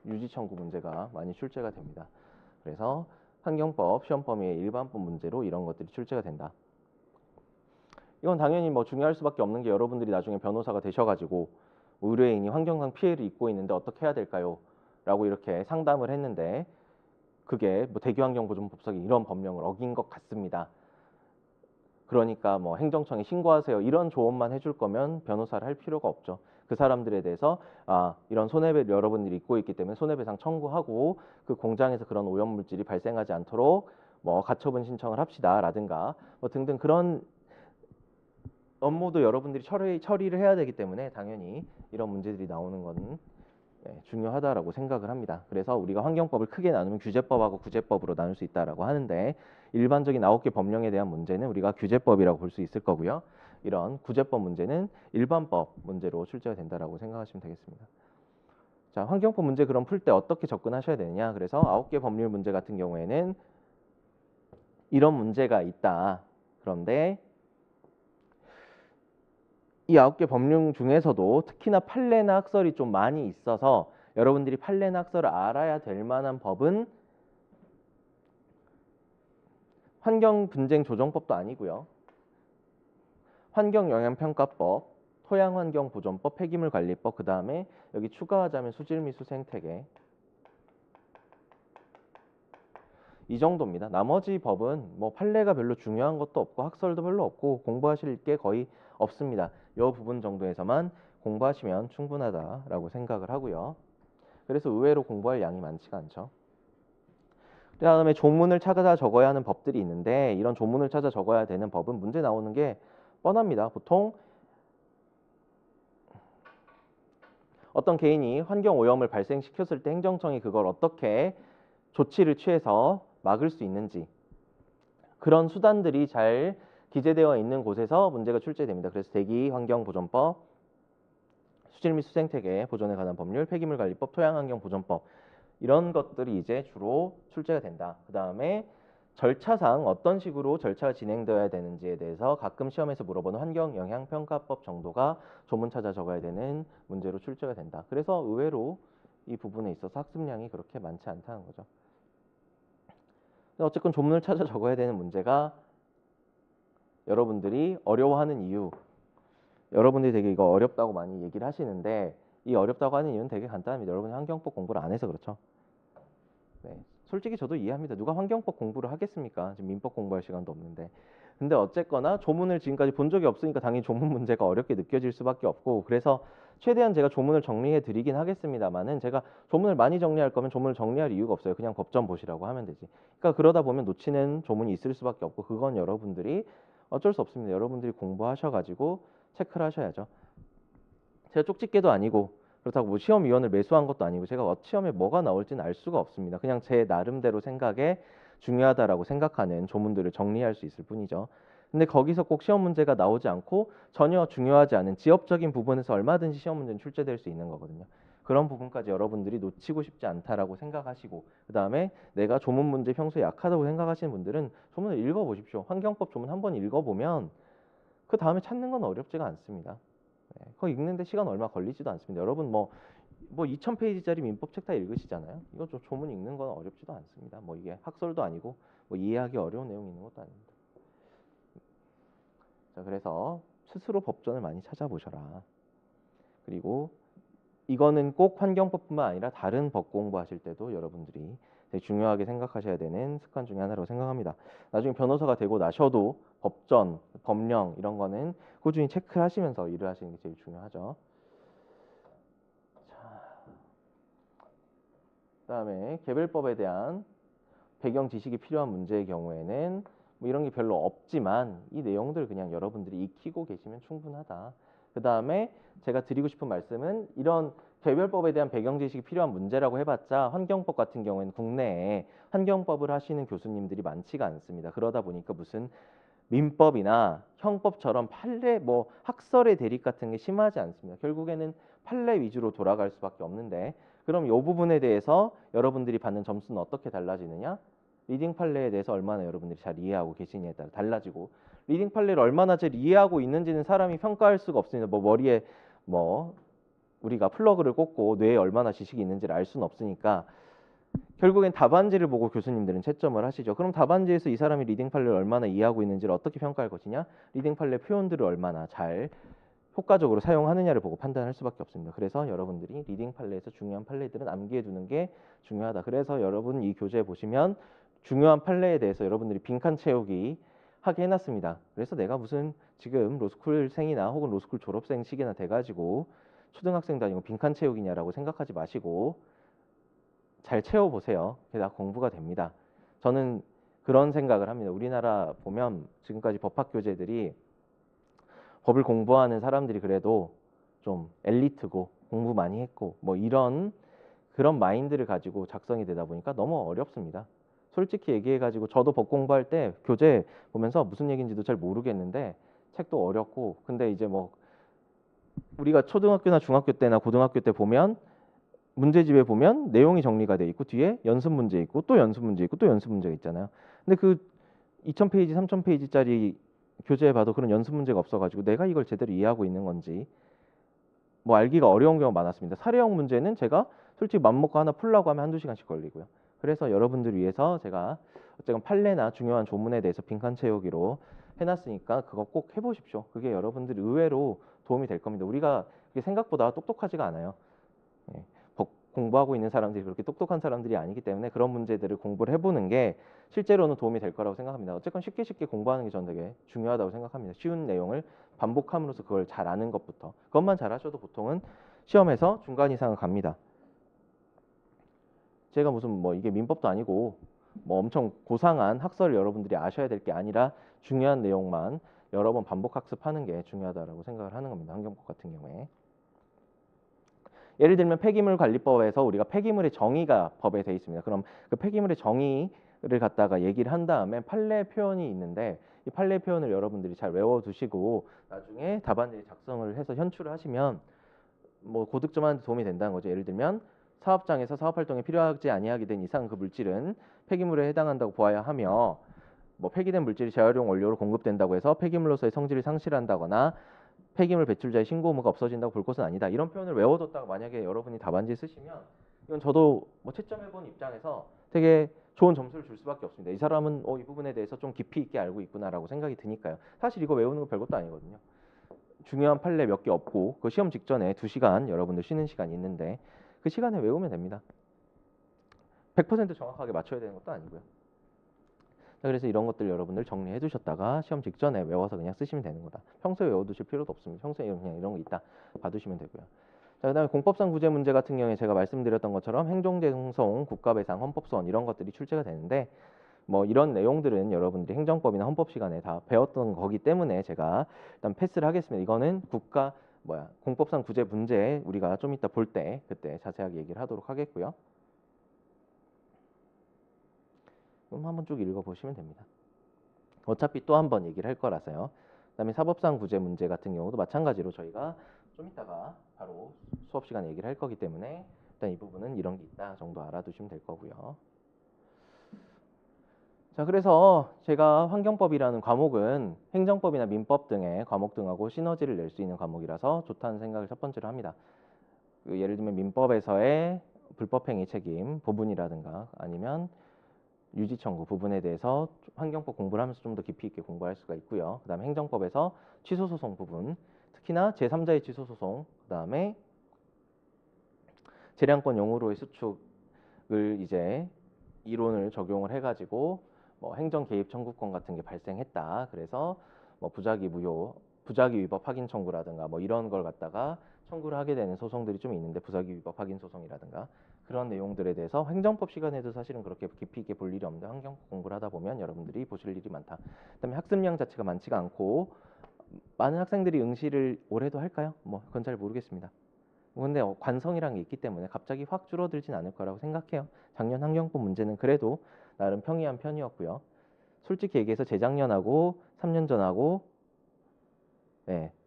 [SPEAKER 1] 유지 청구 문제가 많이 출제가 됩니다. 그래서 환경법 시험 범위의 일반법 문제로 이런 것들이 출제가 된다. 이건 당연히 뭐 중요할 수밖에 없는 게 여러분들이 나중에 변호사가 되셔가지고 의뢰인이 환경상 피해를 입고 있는데 어떻게 해야 될까요? 라고 이렇게 상담을 했는데 그게 뭐 대기환경보존법상의 이런 법령을 어긴 것 같습니다. 그러니까 뭐 행정청에 신고하세요. 이런 조언만 해줄 거면 변호사를 할 필요가 없죠. 그 사람들에 대해서 이런 손해배를 여러분들이 입고 있기 때문에 손해배상 청구하고 그 공장에서 그런 오염물질이 발생하지 않도록 뭐 가처분 신청을 합시다라든가 뭐 등등 그런 업무도 여러분들이 처리를 해야 되기 때문에 당연히 이런 문제들이 나오는 건 중요하다라고 생각을 합니다. 그래서 우리가 환경법을 크게 나누면 규제법하고 구제법으로 나눌 수 있다라고 하는데 일반적인 9개 법령에 대한 문제는 우리가 규제법이라고 볼 수 있을 거고요. 이런 구제법 문제는 일반법 문제로 출제가 된다라고 생각하시면 되겠습니다. 자, 환경법 문제 그럼 풀 때 어떻게 접근하셔야 되느냐? 그래서 9개 법률 문제 같은 경우에는 이런 문제가 있다. 그런데 이 9개 법령 중에서도 특히나 판례나 학설이 좀 많이 있어서 여러분들이 판례나 학설을 알아야 될 만한 법은 환경분쟁조정법도 아니고요. 환경영향평가법, 토양환경보존법, 폐기물관리법, 그 다음에 여기 추가하자면 수질미수 생태계 이 정도입니다. 나머지 법은 뭐 판례가 별로 중요한 것도 없고 학설도 별로 없고 공부하실 게 거의 없습니다. 이 부분 정도에서만 공부하시면 충분하다라고 생각을 하고요. 그래서 의외로 공부할 양이 많지가 않죠. 그 다음에 조문을 찾아 적어야 하는 법들이 있는데 이런 조문을 찾아 적어야 되는 법은 문제 나오는 게 뻔합니다. 보통 어떤 개인이 환경오염을 발생시켰을 때 행정청이 그걸 어떻게 조치를 취해서 막을 수 있는지 그런 수단들이 잘 기재되어 있는 곳에서 문제가 출제됩니다. 그래서 대기환경보존법, 수질및 수생태계 보존에 관한 법률, 폐기물관리법, 토양환경보존법 이런 것들이 이제 주로 출제가 된다. 그 다음에 절차상 어떤 식으로 절차가 진행되어야 되는지에 대해서 가끔 시험에서 물어보는 환경영향평가법 정도가 조문 찾아 적어야 되는 문제로 출제가 된다. 그래서 의외로 이 부분에 있어서 학습량이 그렇게 많지 않다는 거죠. 어쨌건 조문을 찾아 적어야 되는 문제가 여러분들이 어려워하는 이유 여러분들이 되게 이거 어렵다고 많이 얘기를 하시는데 이 어렵다고 하는 이유는 되게 간단합니다. 여러분이 환경법 공부를 안 해서 그렇죠. 네. 솔직히 저도 이해합니다. 누가 환경법 공부를 하겠습니까? 지금 민법 공부할 시간도 없는데. 근데 어쨌거나 조문을 지금까지 본 적이 없으니까 당연히 조문 문제가 어렵게 느껴질 수밖에 없고 그래서 최대한 제가 조문을 정리해 드리긴 하겠습니다만은 제가 조문을 많이 정리할 거면 조문을 정리할 이유가 없어요. 그냥 법전 보시라고 하면 되지. 그러니까 그러다 보면 놓치는 조문이 있을 수밖에 없고 그건 여러분들이 어쩔 수 없습니다. 여러분들이 공부하셔가지고 체크를 하셔야죠. 제가 쪽집게도 아니고 그렇다고 뭐 시험위원을 매수한 것도 아니고 제가 시험에 뭐가 나올지는 알 수가 없습니다. 그냥 제 나름대로 생각에 중요하다라고 생각하는 조문들을 정리할 수 있을 뿐이죠. 근데 거기서 꼭 시험 문제가 나오지 않고 전혀 중요하지 않은 지엽적인 부분에서 얼마든지 시험 문제는 출제될 수 있는 거거든요. 그런 부분까지 여러분들이 놓치고 싶지 않다라고 생각하시고 그 다음에 내가 조문 문제 평소에 약하다고 생각하시는 분들은 조문을 읽어보십시오. 환경법 조문 한번 읽어보면 그 다음에 찾는 건 어렵지가 않습니다. 그거 읽는데 시간 얼마 걸리지도 않습니다. 여러분 뭐 2000페이지짜리 민법 책 다 읽으시잖아요. 이거 조문 읽는 건 어렵지도 않습니다. 뭐 이게 학설도 아니고 뭐 이해하기 어려운 내용이 있는 것도 아닙니다. 자, 그래서 스스로 법전을 많이 찾아보셔라. 그리고 이거는 꼭 환경법뿐만 아니라 다른 법 공부하실 때도 여러분들이 되게 중요하게 생각하셔야 되는 습관 중에 하나라고 생각합니다. 나중에 변호사가 되고 나셔도 법전, 법령 이런 거는 꾸준히 체크를 하시면서 일을 하시는 게 제일 중요하죠. 그다음에 개별법에 대한 배경 지식이 필요한 문제의 경우에는 뭐 이런 게 별로 없지만 이 내용들 그냥 여러분들이 익히고 계시면 충분하다. 그 다음에 제가 드리고 싶은 말씀은 이런 개별법에 대한 배경 지식이 필요한 문제라고 해봤자 환경법 같은 경우에는 국내에 환경법을 하시는 교수님들이 많지가 않습니다. 그러다 보니까 무슨 민법이나 형법처럼 판례 뭐 학설의 대립 같은 게 심하지 않습니다. 결국에는 판례 위주로 돌아갈 수밖에 없는데 그럼 이 부분에 대해서 여러분들이 받는 점수는 어떻게 달라지느냐? 리딩 판례에 대해서 얼마나 여러분들이 잘 이해하고 계시냐에 따라 달라지고 리딩 판례를 얼마나 잘 이해하고 있는지는 사람이 평가할 수가 없습니다. 뭐 머리에 뭐 우리가 플러그를 꽂고 뇌에 얼마나 지식이 있는지를 알 수는 없으니까 결국엔 답안지를 보고 교수님들은 채점을 하시죠. 그럼 답안지에서 이 사람이 리딩 판례를 얼마나 이해하고 있는지를 어떻게 평가할 것이냐? 리딩 판례 표현들을 얼마나 잘 효과적으로 사용하느냐를 보고 판단할 수밖에 없습니다. 그래서 여러분들이 리딩 판례에서 중요한 판례들은 암기해 두는 게 중요하다. 그래서 여러분 이 교재 보시면 중요한 판례에 대해서 여러분들이 빈칸 채우기 하게 해놨습니다. 그래서 내가 무슨 지금 로스쿨생이나 혹은 로스쿨 졸업생식이나 돼가지고 초등학생도 아니고 빈칸 채우기냐라고 생각하지 마시고 잘 채워보세요. 다 공부가 됩니다. 저는 그런 생각을 합니다. 우리나라 보면 지금까지 법학 교재들이 법을 공부하는 사람들이 그래도 좀 엘리트고 공부 많이 했고 뭐 이런 그런 마인드를 가지고 작성이 되다 보니까 너무 어렵습니다. 솔직히 얘기해가지고 저도 법 공부할 때 교재 보면서 무슨 얘기인지도 잘 모르겠는데 책도 어렵고 근데 이제 뭐 우리가 초등학교나 중학교 때나 고등학교 때 보면 문제집에 보면 내용이 정리가 돼 있고 뒤에 연습 문제 있고 또 연습 문제 있고 또 연습 문제가 있잖아요. 근데 그 2000페이지, 3000페이지짜리 교재에 봐도 그런 연습 문제가 없어가지고 내가 이걸 제대로 이해하고 있는 건지 뭐 알기가 어려운 경우가 많았습니다. 사례형 문제는 제가 솔직히 맘먹고 하나 풀라고 하면 한두 시간씩 걸리고요. 그래서 여러분들 위해서 제가 어쨌든 판례나 중요한 조문에 대해서 빈칸 채우기로 해놨으니까 그거 꼭 해보십시오. 그게 여러분들 의외로 도움이 될 겁니다. 우리가 생각보다 똑똑하지가 않아요. 예. 공부하고 있는 사람들이 그렇게 똑똑한 사람들이 아니기 때문에 그런 문제들을 공부를 해보는 게 실제로는 도움이 될 거라고 생각합니다. 어쨌건 쉽게 공부하는 게 저는 되게 중요하다고 생각합니다. 쉬운 내용을 반복함으로써 그걸 잘 아는 것부터. 그것만 잘하셔도 보통은 시험에서 중간 이상은 갑니다. 제가 무슨 뭐 이게 민법도 아니고 뭐 엄청 고상한 학설을 여러분들이 아셔야 될 게 아니라 중요한 내용만 여러 번 반복 학습하는 게 중요하다고 생각을 하는 겁니다. 환경법 같은 경우에. 예를 들면 폐기물관리법에서 우리가 폐기물의 정의가 법에 돼 있습니다. 그럼 그 폐기물의 정의를 갖다가 얘기를 한 다음에 판례 표현이 있는데 이 판례 표현을 여러분들이 잘 외워두시고 나중에 답안지 작성을 해서 현출을 하시면 뭐 고득점하는 데 도움이 된다는 거죠. 예를 들면 사업장에서 사업활동에 필요하지 아니하게 된 이상 그 물질은 폐기물에 해당한다고 보아야 하며 뭐 폐기된 물질이 재활용 원료로 공급된다고 해서 폐기물로서의 성질을 상실한다거나 폐기물 배출자의 신고 의무가 없어진다고 볼 것은 아니다. 이런 표현을 외워뒀다가 만약에 여러분이 답안지에 쓰시면 이건 저도 뭐 채점해본 입장에서 되게 좋은 점수를 줄 수밖에 없습니다. 이 사람은 이 부분에 대해서 좀 깊이 있게 알고 있구나라고 생각이 드니까요. 사실 이거 외우는 거 별것도 아니거든요. 중요한 판례 몇 개 없고 그 시험 직전에 2시간 여러분들 쉬는 시간이 있는데 그 시간에 외우면 됩니다. 100% 정확하게 맞춰야 되는 것도 아니고요. 그래서 이런 것들 여러분들 정리해 두셨다가 시험 직전에 외워서 그냥 쓰시면 되는 거다. 평소에 외워두실 필요도 없습니다. 평소에 그냥 이런 거 있다 봐두시면 되고요. 자, 그다음에 공법상 구제 문제 같은 경우에 제가 말씀드렸던 것처럼 행정재송송, 국가배상, 헌법소원 이런 것들이 출제가 되는데 뭐 이런 내용들은 여러분들이 행정법이나 헌법 시간에 다 배웠던 거기 때문에 제가 일단 패스를 하겠습니다. 이거는 공법상 구제 문제 우리가 좀 이따 볼 때 그때 자세하게 얘기를 하도록 하겠고요. 그럼 한번 쭉 읽어보시면 됩니다. 어차피 또 한 번 얘기를 할 거라서요. 그다음에 사법상 구제 문제 같은 경우도 마찬가지로 저희가 좀 이따가 바로 수업 시간에 얘기를 할 거기 때문에 일단 이 부분은 이런 게 있다 정도 알아두시면 될 거고요. 자, 그래서 제가 환경법이라는 과목은 행정법이나 민법 등의 과목 등하고 시너지를 낼 수 있는 과목이라서 좋다는 생각을 첫 번째로 합니다. 예를 들면 민법에서의 불법행위 책임 부분이라든가 아니면 유지 청구 부분에 대해서 환경법 공부를 하면서 좀 더 깊이 있게 공부할 수가 있고요. 그다음에 행정법에서 취소 소송 부분, 특히나 제3자의 취소 소송, 그다음에 재량권 용으로의 수축을 이제 이론을 적용을 해가지고 뭐 행정 개입 청구권 같은 게 발생했다. 그래서 뭐 부작위 무효, 부작위 위법 확인 청구라든가 뭐 이런 걸 갖다가 청구를 하게 되는 소송들이 좀 있는데 부작위 위법 확인 소송이라든가 그런 내용들에 대해서 행정법 시간에도 사실은 그렇게 깊이 있게 볼 일이 없는데 환경법 공부를 하다 보면 여러분들이 보실 일이 많다. 그다음에 학습량 자체가 많지가 않고 많은 학생들이 응시를 올해도 할까요? 뭐 그건 잘 모르겠습니다. 근데 관성이란 게 있기 때문에 갑자기 확 줄어들진 않을 거라고 생각해요. 작년 환경법 문제는 그래도 나름 평이한 편이었고요. 솔직히 얘기해서 재작년하고 3년 전하고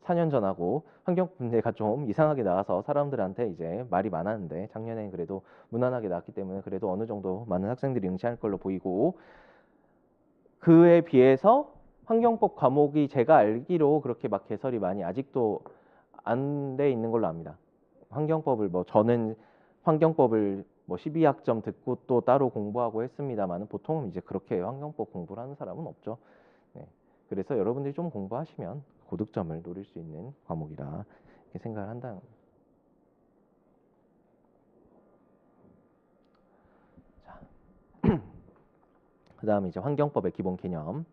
[SPEAKER 1] 4년 전하고 환경 문제가 좀 이상하게 나와서 사람들한테 이제 말이 많았는데 작년에는 그래도 무난하게 나왔기 때문에 그래도 어느 정도 많은 학생들이 응시할 걸로 보이고 그에 비해서 환경법 과목이 제가 알기로 그렇게 막 개설이 많이 아직도 안 돼 있는 걸로 압니다. 환경법을 뭐 저는 환경법을 뭐 12학점 듣고 또 따로 공부하고 했습니다만 보통은 이제 그렇게 환경법 공부를 하는 사람은 없죠. 네. 그래서 여러분들이 좀 공부하시면 고득점을 노릴 수 있는 과목이라 이렇게 생각을 한다. 자, 그다음에 이제 환경법의 기본 개념.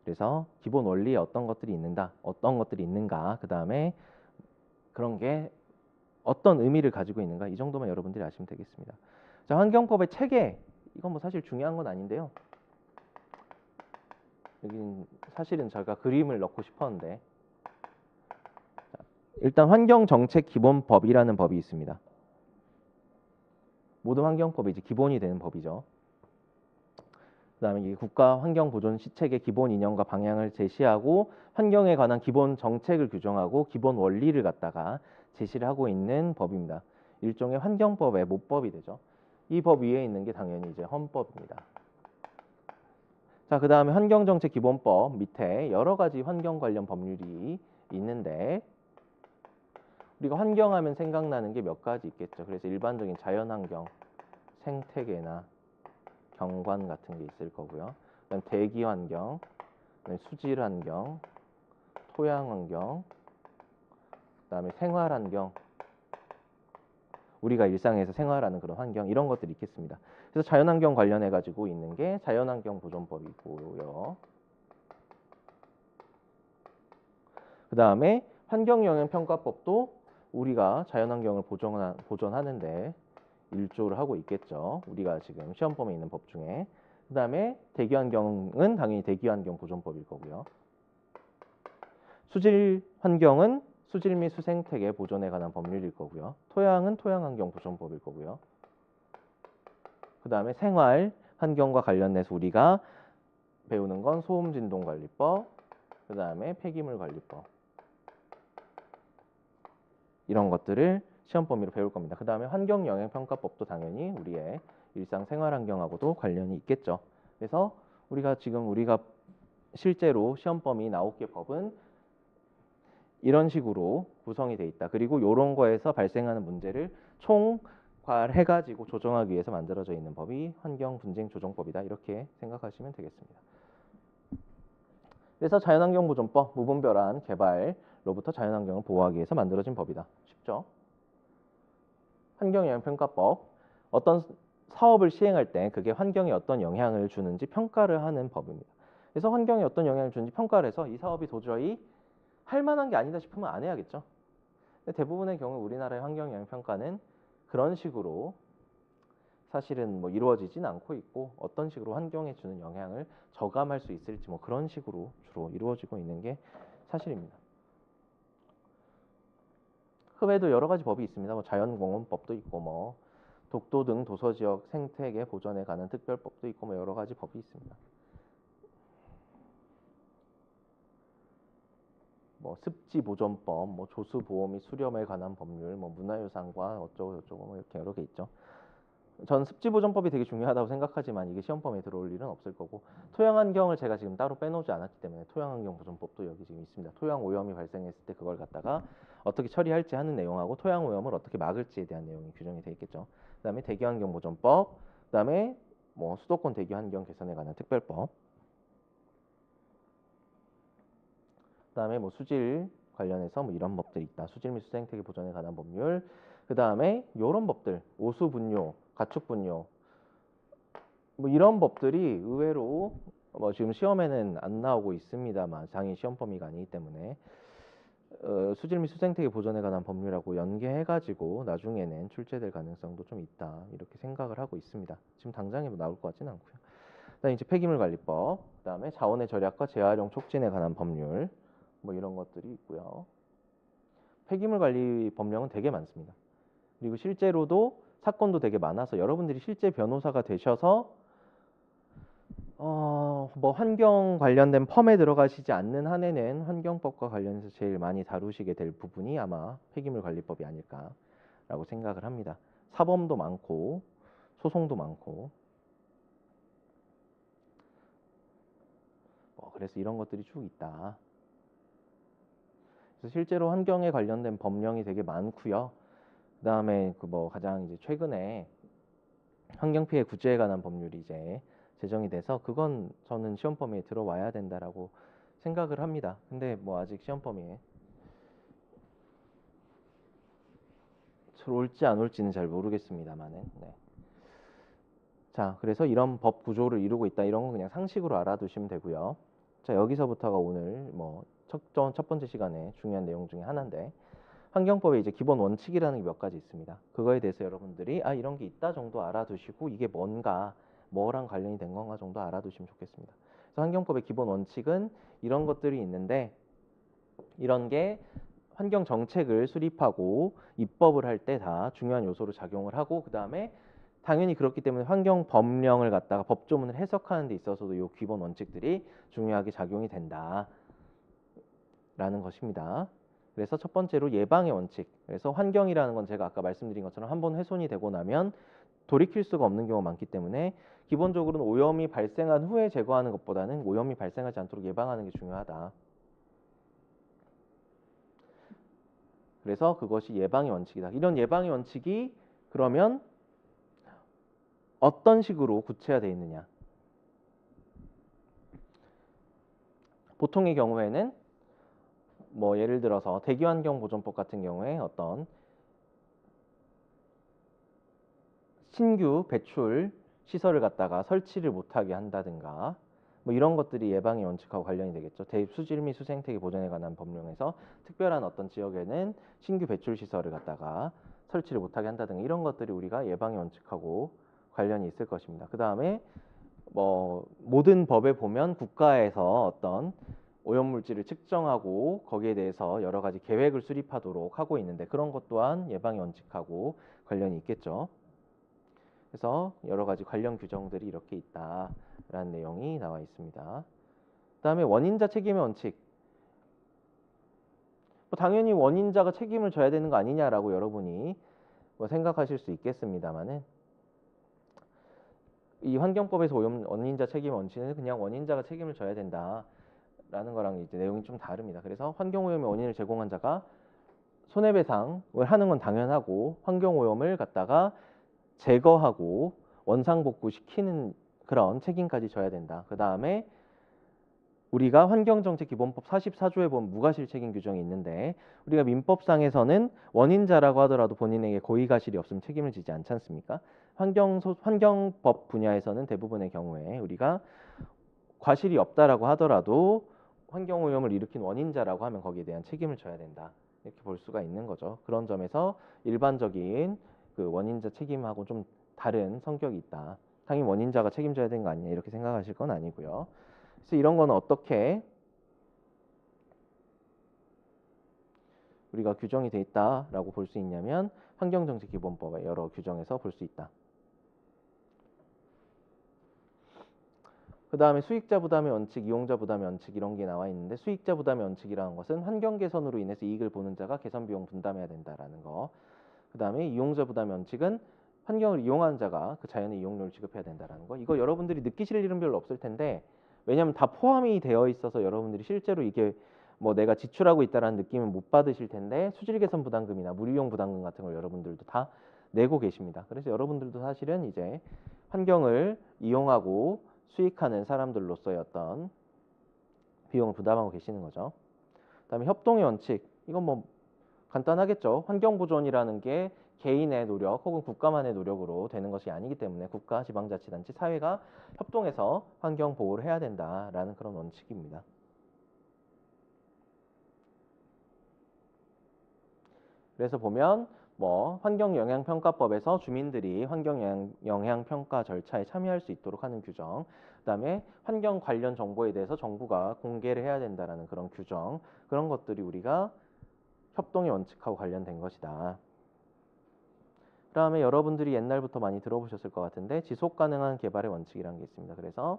[SPEAKER 1] 그래서 기본 원리에 어떤 것들이 있는가, 어떤 것들이 있는가, 그다음에 그런 게 어떤 의미를 가지고 있는가 이 정도만 여러분들이 아시면 되겠습니다. 자, 환경법의 체계 이건 뭐 사실 중요한 건 아닌데요. 여기는 사실은 제가 그림을 넣고 싶었는데 자, 일단 환경정책기본법이라는 법이 있습니다. 모든 환경법이 이제 기본이 되는 법이죠. 그다음에 이 국가환경보존 시책의 기본 이념과 방향을 제시하고 환경에 관한 기본 정책을 규정하고 기본 원리를 갖다가 제시를 하고 있는 법입니다. 일종의 환경법의 모법이 되죠. 이 법 위에 있는 게 당연히 이제 헌법입니다. 자, 그다음에 환경정책기본법 밑에 여러 가지 환경 관련 법률이 있는데 우리가 환경하면 생각나는 게 몇 가지 있겠죠. 그래서 일반적인 자연환경, 생태계나 경관 같은 게 있을 거고요. 그다음 대기환경, 수질환경, 토양환경, 그다음에 생활환경, 우리가 일상에서 생활하는 그런 환경 이런 것들이 있겠습니다. 그래서 자연환경 관련해 가지고 있는 게 자연환경보존법이고요. 그다음에 환경영향평가법도 우리가 자연환경을 보존하는데 일조를 하고 있겠죠. 우리가 지금 시험범위에 있는 법 중에. 그다음에 대기환경은 당연히 대기환경보존법일 거고요. 수질환경은 수질 및 수생태계 보존에 관한 법률일 거고요. 토양은 토양환경보존법일 거고요. 그다음에 생활 환경과 관련해서 우리가 배우는 건 소음진동관리법, 그다음에 폐기물관리법 이런 것들을 시험 범위로 배울 겁니다. 그다음에 환경영향평가법도 당연히 우리의 일상생활환경하고도 관련이 있겠죠. 그래서 우리가 실제로 시험 범위 9개 법은 이런 식으로 구성이 돼 있다. 그리고 이런 거에서 발생하는 문제를 총괄해가지고 조정하기 위해서 만들어져 있는 법이 환경분쟁조정법이다. 이렇게 생각하시면 되겠습니다. 그래서 자연환경보존법, 무분별한 개발로부터 자연환경을 보호하기 위해서 만들어진 법이다. 쉽죠? 환경영향평가법, 어떤 사업을 시행할 때 그게 환경에 어떤 영향을 주는지 평가를 하는 법입니다. 그래서 환경에 어떤 영향을 주는지 평가를 해서 이 사업이 도저히 할 만한 게 아니다 싶으면 안 해야겠죠. 근데 대부분의 경우 우리나라의 환경영향평가는 그런 식으로 사실은 뭐 이루어지진 않고 있고 어떤 식으로 환경에 주는 영향을 저감할 수 있을지 뭐 그런 식으로 주로 이루어지고 있는 게 사실입니다. 그 외에도 여러 가지 법이 있습니다. 뭐 자연공원법도 있고 뭐 독도 등 도서지역 생태계 보존에 관한 특별법도 있고 뭐 여러 가지 법이 있습니다. 뭐 습지보존법, 뭐 조수보호 및 수렴에 관한 법률, 뭐 문화유산과 어쩌고 저쩌고 뭐 이렇게 여러 개 있죠. 전 습지보존법이 되게 중요하다고 생각하지만 이게 시험범위에 들어올 일은 없을 거고 토양환경을 제가 지금 따로 빼놓지 않았기 때문에 토양환경보존법도 여기 지금 있습니다. 토양오염이 발생했을 때 그걸 갖다가 어떻게 처리할지 하는 내용하고 토양오염을 어떻게 막을지에 대한 내용이 규정이 되어 있겠죠. 그다음에 대기환경보존법, 그다음에 뭐 수도권 대기환경 개선에 관한 특별법, 그다음에 뭐 수질 관련해서 뭐 이런 법들이 있다. 수질 및 수생태계 보존에 관한 법률. 그다음에 이런 법들, 오수분뇨, 가축분뇨 뭐 이런 법들이 의외로 뭐 지금 시험에는 안 나오고 있습니다만 장애 시험 범위가 아니기 때문에 수질 및 수생태계 보존에 관한 법률하고 연계해가지고 나중에는 출제될 가능성도 좀 있다 이렇게 생각을 하고 있습니다. 지금 당장에 뭐 나올 것 같지는 않고요. 그다음에 이제 폐기물관리법, 그다음에 자원의 절약과 재활용 촉진에 관한 법률, 뭐 이런 것들이 있고요. 폐기물 관리 법령은 되게 많습니다. 그리고 실제로도 사건도 되게 많아서 여러분들이 실제 변호사가 되셔서 뭐 환경 관련된 펌에 들어가시지 않는 한에는 환경법과 관련해서 제일 많이 다루시게 될 부분이 아마 폐기물 관리법이 아닐까라고 생각을 합니다. 사범도 많고 소송도 많고 그래서 이런 것들이 쭉 있다. 그래서 실제로 환경에 관련된 법령이 되게 많고요. 그다음에 그 뭐 가장 이제 최근에 환경 피해 구제에 관한 법률이 이제 제정이 돼서 그건 저는 시험 범위에 들어와야 된다라고 생각을 합니다. 근데 뭐 아직 시험 범위에 올지 안 올지는 잘 모르겠습니다만은. 네. 자, 그래서 이런 법 구조를 이루고 있다. 이런 건 그냥 상식으로 알아두시면 되고요. 자, 여기서부터가 오늘 뭐 첫 번째 시간에 중요한 내용 중에 하나인데 환경법에 이제 기본 원칙이라는 게 몇 가지 있습니다. 그거에 대해서 여러분들이 이런 게 있다 정도 알아두시고 이게 뭔가 뭐랑 관련이 된 건가 정도 알아두시면 좋겠습니다. 그래서 환경법의 기본 원칙은 이런 것들이 있는데 이런 게 환경 정책을 수립하고 입법을 할 때 다 중요한 요소로 작용을 하고 그다음에 당연히 그렇기 때문에 환경 법령을 갖다가 법조문을 해석하는 데 있어서도 이 기본 원칙들이 중요하게 작용이 된다라는 것입니다. 그래서 첫 번째로 예방의 원칙. 그래서 환경이라는 건 제가 아까 말씀드린 것처럼 한번 훼손이 되고 나면 돌이킬 수가 없는 경우가 많기 때문에 기본적으로는 오염이 발생한 후에 제거하는 것보다는 오염이 발생하지 않도록 예방하는 게 중요하다. 그래서 그것이 예방의 원칙이다. 이런 예방의 원칙이 그러면 어떤 식으로 구체화되어 있느냐. 보통의 경우에는 뭐 예를 들어서 대기환경보전법 같은 경우에 어떤 신규 배출 시설을 갖다가 설치를 못하게 한다든가 뭐 이런 것들이 예방의 원칙하고 관련이 되겠죠. 대입 수질 및 수생태계 보전에 관한 법령에서 특별한 어떤 지역에는 신규 배출 시설을 갖다가 설치를 못하게 한다든가 이런 것들이 우리가 예방의 원칙하고 관련이 있을 것입니다. 그 다음에 뭐 모든 법에 보면 국가에서 어떤 오염물질을 측정하고 거기에 대해서 여러 가지 계획을 수립하도록 하고 있는데 그런 것 또한 예방의 원칙하고 관련이 있겠죠. 그래서 여러 가지 관련 규정들이 이렇게 있다라는 내용이 나와 있습니다. 그다음에 원인자 책임의 원칙. 뭐 당연히 원인자가 책임을 져야 되는 거 아니냐라고 여러분이 뭐 생각하실 수 있겠습니다만은 이 환경법에서 오염 원인자 책임 원칙은 그냥 원인자가 책임을 져야 된다라는 거랑 이제 내용이 좀 다릅니다. 그래서 환경오염의 원인을 제공한 자가 손해배상을 하는 건 당연하고 환경오염을 갖다가 제거하고 원상복구시키는 그런 책임까지 져야 된다. 그 다음에 우리가 환경정책기본법 44조에 보면 무과실 책임 규정이 있는데 우리가 민법상에서는 원인자라고 하더라도 본인에게 고의과실이 없으면 책임을 지지 않지 않습니까? 환경법 분야에서는 대부분의 경우에 우리가 과실이 없다라고 하더라도 환경오염을 일으킨 원인자라고 하면 거기에 대한 책임을 져야 된다. 이렇게 볼 수가 있는 거죠. 그런 점에서 일반적인 그 원인자 책임하고 좀 다른 성격이 있다. 당연히 원인자가 책임져야 되는 거 아니냐 이렇게 생각하실 건 아니고요. 그래서 이런 거는 어떻게 우리가 규정이 돼 있다라고 볼 수 있냐면 환경정책기본법의 여러 규정에서 볼 수 있다. 그 다음에 수익자 부담의 원칙, 이용자 부담의 원칙 이런 게 나와 있는데 수익자 부담의 원칙이라는 것은 환경 개선으로 인해서 이익을 보는 자가 개선 비용 분담해야 된다라는 거. 그 다음에 이용자 부담의 원칙은 환경을 이용하는 자가 그 자연의 이용료를 지급해야 된다라는 거. 이거 여러분들이 느끼실 일은 별로 없을 텐데 왜냐하면 다 포함이 되어 있어서 여러분들이 실제로 이게 뭐 내가 지출하고 있다라는 느낌은 못 받으실 텐데 수질 개선 부담금이나 물이용 부담금 같은 걸 여러분들도 다 내고 계십니다. 그래서 여러분들도 사실은 이제 환경을 이용하고 수익하는 사람들로서의 어떤 비용을 부담하고 계시는 거죠. 그다음에 협동의 원칙. 이건 뭐 간단하겠죠. 환경보존이라는 게 개인의 노력 혹은 국가만의 노력으로 되는 것이 아니기 때문에 국가, 지방자치단체, 사회가 협동해서 환경 보호를 해야 된다라는 그런 원칙입니다. 그래서 보면 뭐 환경영향평가법에서 주민들이 환경영향평가 절차에 참여할 수 있도록 하는 규정, 그다음에 환경 관련 정보에 대해서 정부가 공개를 해야 된다라는 그런 규정, 그런 것들이 우리가 협동의 원칙하고 관련된 것이다. 그다음에 여러분들이 옛날부터 많이 들어보셨을 것 같은데 지속 가능한 개발의 원칙이라는 게 있습니다. 그래서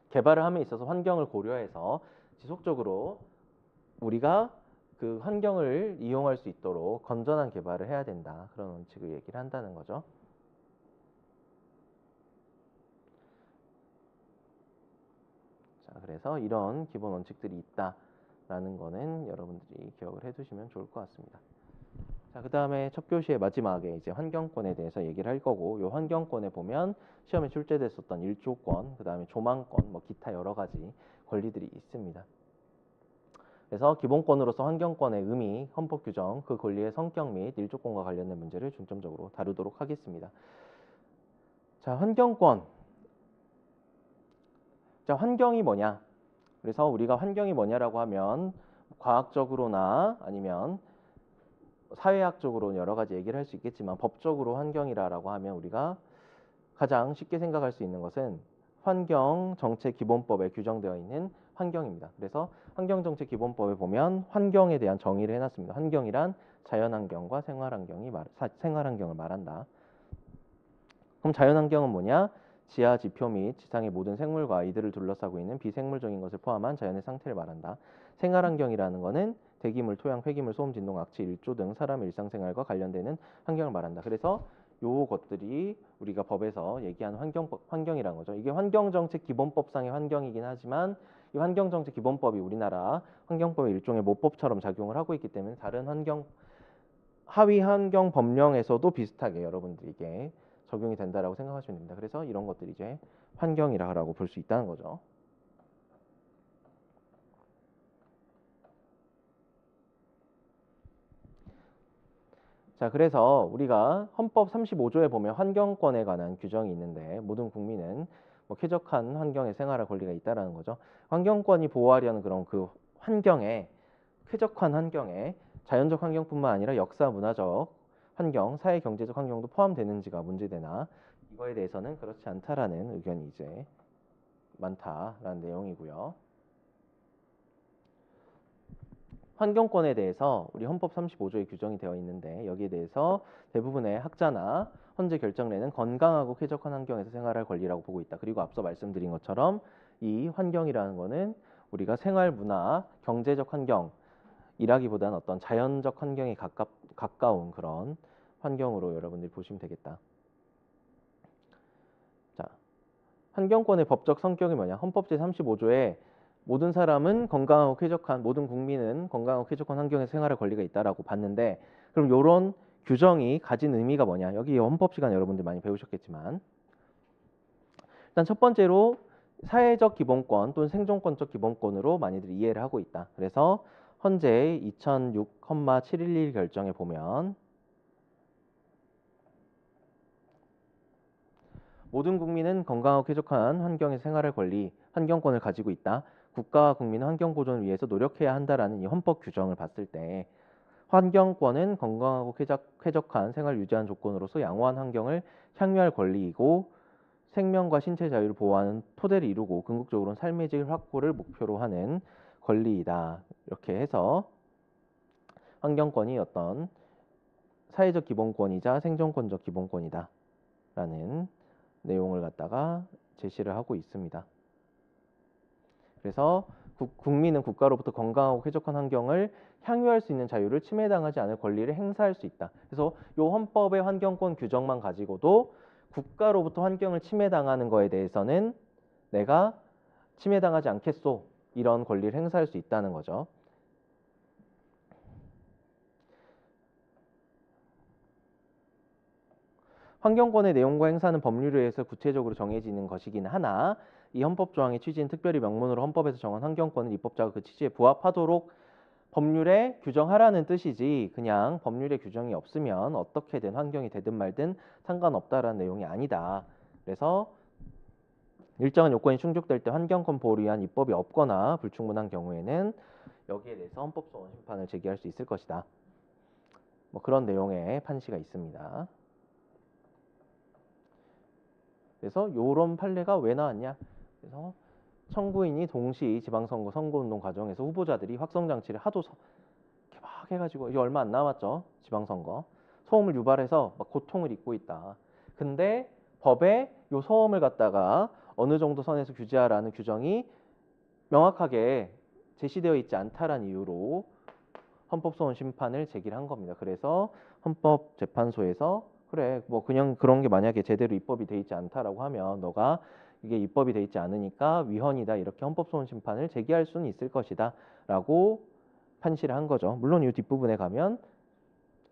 [SPEAKER 1] 개발을 함에 있어서 환경을 고려해서 지속적으로 우리가 그 환경을 이용할 수 있도록 건전한 개발을 해야 된다. 그런 원칙을 얘기를 한다는 거죠. 자, 그래서 이런 기본 원칙들이 있다라는 거는 여러분들이 기억을 해두시면 좋을 것 같습니다. 자, 그 다음에 첫 교시의 마지막에 이제 환경권에 대해서 얘기를 할 거고, 이 환경권에 보면 시험에 출제됐었던 일조권, 그 다음에 조망권, 뭐 기타 여러 가지 권리들이 있습니다. 그래서 기본권으로서 환경권의 의미, 헌법 규정, 그 권리의 성격 및 일조권과 관련된 문제를 중점적으로 다루도록 하겠습니다. 자, 환경권. 자, 환경이 뭐냐? 그래서 우리가 환경이 뭐냐라고 하면 과학적으로나 아니면 사회학적으로 여러 가지 얘기를 할 수 있겠지만 법적으로 환경이라고 하면 우리가 가장 쉽게 생각할 수 있는 것은 환경정책기본법에 규정되어 있는 환경입니다. 그래서 환경정책기본법에 보면 환경에 대한 정의를 해놨습니다. 환경이란 자연환경과 생활환경을 말한다. 그럼 자연환경은 뭐냐? 지하, 지표 및 지상의 모든 생물과 이들을 둘러싸고 있는 비생물적인 것을 포함한 자연의 상태를 말한다. 생활환경이라는 것은 대기물, 토양, 폐기물, 소음, 진동, 악취, 일조 등 사람의 일상생활과 관련되는 환경을 말한다. 그래서 요것들이 우리가 법에서 얘기하는 환경이라는 거죠. 이게 환경정책기본법상의 환경이긴 하지만 이 환경정책기본법이 우리나라 환경법의 일종의 모법처럼 작용을 하고 있기 때문에 다른 하위 환경 법령에서도 비슷하게 여러분들이 이게 적용이 된다라고 생각하시면 됩니다. 그래서 이런 것들이 이제 환경이라고 볼 수 있다는 거죠. 자, 그래서 우리가 헌법 35조에 보면 환경권에 관한 규정이 있는데 모든 국민은 뭐 쾌적한 환경에 생활할 권리가 있다라는 거죠. 환경권이 보호하려는 그런 그 환경에 쾌적한 환경에 자연적 환경뿐만 아니라 역사 문화적 환경, 사회 경제적 환경도 포함되는지가 문제되나 이거에 대해서는 그렇지 않다라는 의견이 이제 많다라는 내용이고요. 환경권에 대해서 우리 헌법 35조에 규정이 되어 있는데 여기에 대해서 대부분의 학자나 헌재 결정례는 건강하고 쾌적한 환경에서 생활할 권리라고 보고 있다. 그리고 앞서 말씀드린 것처럼 이 환경이라는 거는 우리가 생활, 문화, 경제적 환경이라기보다는 어떤 자연적 환경에 가까운 그런 환경으로 여러분들이 보시면 되겠다. 자, 환경권의 법적 성격이 뭐냐? 헌법 제35조에 모든 국민은 건강하고 쾌적한 환경에서 생활할 권리가 있다라고 봤는데 그럼 이런 규정이 가진 의미가 뭐냐? 여기 헌법 시간 여러분들 많이 배우셨겠지만 일단 첫 번째로 사회적 기본권 또는 생존권적 기본권으로 많이들 이해를 하고 있다. 그래서 헌재 2006,711 결정에 보면 모든 국민은 건강하고 쾌적한 환경에서 생활할 권리, 환경권을 가지고 있다. 국가와 국민은 환경 보존을 위해서 노력해야 한다라는 이 헌법 규정을 봤을 때 환경권은 건강하고 쾌적한 생활 유지하는 조건으로서 양호한 환경을 향유할 권리이고 생명과 신체 자유를 보호하는 토대를 이루고 궁극적으로는 삶의 질 확보를 목표로 하는 권리이다. 이렇게 해서 환경권이 어떤 사회적 기본권이자 생존권적 기본권이다. 라는 내용을 갖다가 제시를 하고 있습니다. 그래서 국민은 국가로부터 건강하고 쾌적한 환경을 향유할 수 있는 자유를 침해당하지 않을 권리를 행사할 수 있다. 그래서 이 헌법의 환경권 규정만 가지고도 국가로부터 환경을 침해당하는 거에 대해서는 내가 침해당하지 않겠소. 이런 권리를 행사할 수 있다는 거죠. 환경권의 내용과 행사는 법률에 의해서 구체적으로 정해지는 것이긴 하나 이 헌법 조항의 취지는 특별히 명문으로 헌법에서 정한 환경권은 입법자가 그 취지에 부합하도록 법률에 규정하라는 뜻이지 그냥 법률에 규정이 없으면 어떻게든 환경이 되든 말든 상관없다라는 내용이 아니다. 그래서 일정한 요건이 충족될 때 환경권 보호를 위한 입법이 없거나 불충분한 경우에는 여기에 대해서 헌법소원 심판을 제기할 수 있을 것이다. 뭐 그런 내용의 판시가 있습니다. 그래서 이런 판례가 왜 나왔냐? 그래서 청구인이 동시 지방선거 선거운동 과정에서 후보자들이 확성장치를 하도 이렇게 막 해가지고 이제 얼마 안 남았죠. 지방선거. 소음을 유발해서 막 고통을 입고 있다. 근데 법에 요 소음을 갖다가 어느 정도 선에서 규제하라는 규정이 명확하게 제시되어 있지 않다라는 이유로 헌법소원 심판을 제기를 한 겁니다. 그래서 헌법재판소에서 그래 뭐 그냥 그런 게 만약에 제대로 입법이 돼 있지 않다라고 하면 너가 이게 입법이 돼 있지 않으니까 위헌이다 이렇게 헌법소원 심판을 제기할 수는 있을 것이다라고 판시를 한 거죠. 물론 이 뒷부분에 가면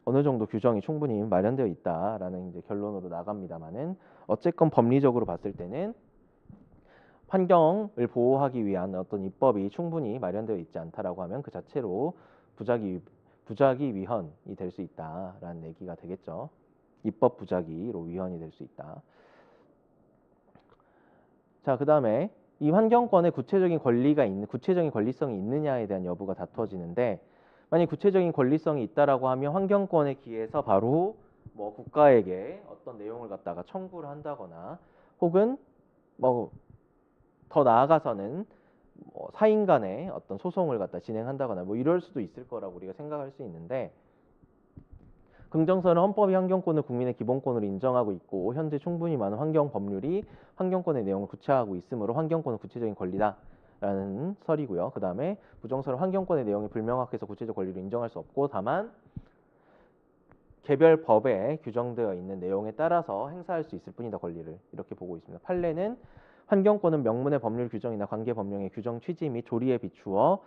[SPEAKER 1] 어느 정도 규정이 충분히 마련되어 있다라는 이제 결론으로 나갑니다만은 어쨌건 법리적으로 봤을 때는 환경을 보호하기 위한 어떤 입법이 충분히 마련되어 있지 않다라고 하면 그 자체로 부작위 위헌이 될 수 있다라는 얘기가 되겠죠. 입법 부작위로 위헌이 될 수 있다. 자, 그다음에 이 환경권에 구체적인 권리성이 있느냐에 대한 여부가 다투어지는데 만약 구체적인 권리성이 있다라고 하면 환경권에 기해서 바로 뭐 국가에게 어떤 내용을 갖다가 청구를 한다거나 혹은 뭐 더 나아가서는 뭐 사인 간의 어떤 소송을 갖다 진행한다거나 뭐 이럴 수도 있을 거라고 우리가 생각할 수 있는데 긍정선은 헌법이 환경권을 국민의 기본권으로 인정하고 있고 현재 충분히 많은 환경 법률이 환경권의 내용을 구체화하고 있으므로 환경권은 구체적인 권리다라는 설이고요. 그 다음에 부정선은 환경권의 내용이 불명확해서 구체적 권리로 인정할 수 없고 다만 개별 법에 규정되어 있는 내용에 따라서 행사할 수 있을 뿐이다 권리를 이렇게 보고 있습니다. 판례는 환경권은 명문의 법률 규정이나 관계 법령의 규정 취지 및 조리에 비추어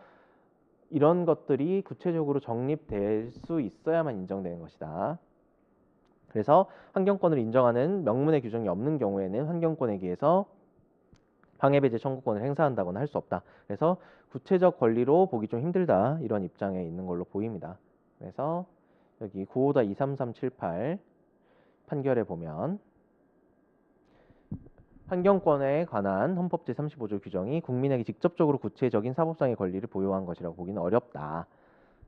[SPEAKER 1] 이런 것들이 구체적으로 정립될 수 있어야만 인정되는 것이다. 그래서 환경권을 인정하는 명문의 규정이 없는 경우에는 환경권에 기해서 방해배제 청구권을 행사한다거나 할 수 없다. 그래서 구체적 권리로 보기 좀 힘들다. 이런 입장에 있는 걸로 보입니다. 그래서 여기 954-23378 판결에 보면 환경권에 관한 헌법 제35조 규정이 국민에게 직접적으로 구체적인 사법상의 권리를 보유한 것이라고 보기는 어렵다.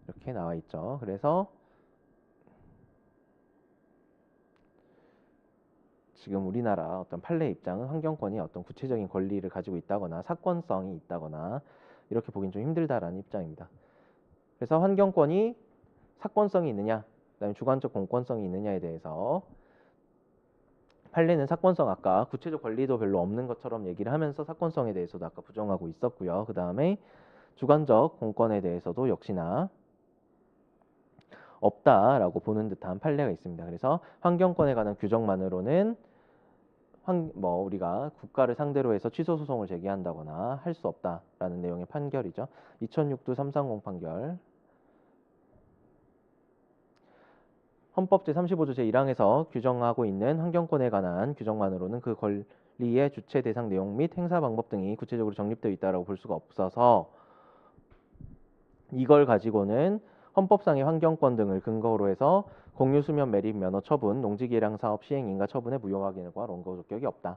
[SPEAKER 1] 이렇게 나와 있죠. 그래서 지금 우리나라 어떤 판례 입장은 환경권이 어떤 구체적인 권리를 가지고 있다거나 사건성이 있다거나 이렇게 보기는 좀 힘들다라는 입장입니다. 그래서 환경권이 사건성이 있느냐, 그다음에 주관적 공권성이 있느냐에 대해서 판례는 사건성 아까 구체적 권리도 별로 없는 것처럼 얘기를 하면서 사건성에 대해서도 아까 부정하고 있었고요. 그 다음에 주관적 공권에 대해서도 역시나 없다라고 보는 듯한 판례가 있습니다. 그래서 환경권에 관한 규정만으로는 우리가 국가를 상대로 해서 취소 소송을 제기한다거나 할 수 없다라는 내용의 판결이죠. 2006도 330 판결. 헌법 제35조 제1항에서 규정하고 있는 환경권에 관한 규정만으로는 그 권리의 주체 대상 내용 및 행사 방법 등이 구체적으로 정립되어 있다고 볼 수가 없어서 이걸 가지고는 헌법상의 환경권 등을 근거로 해서 공유 수면 매립 면허 처분, 농지 개량 사업 시행 인가 처분의 무효화 결과 원고 적격이 없다.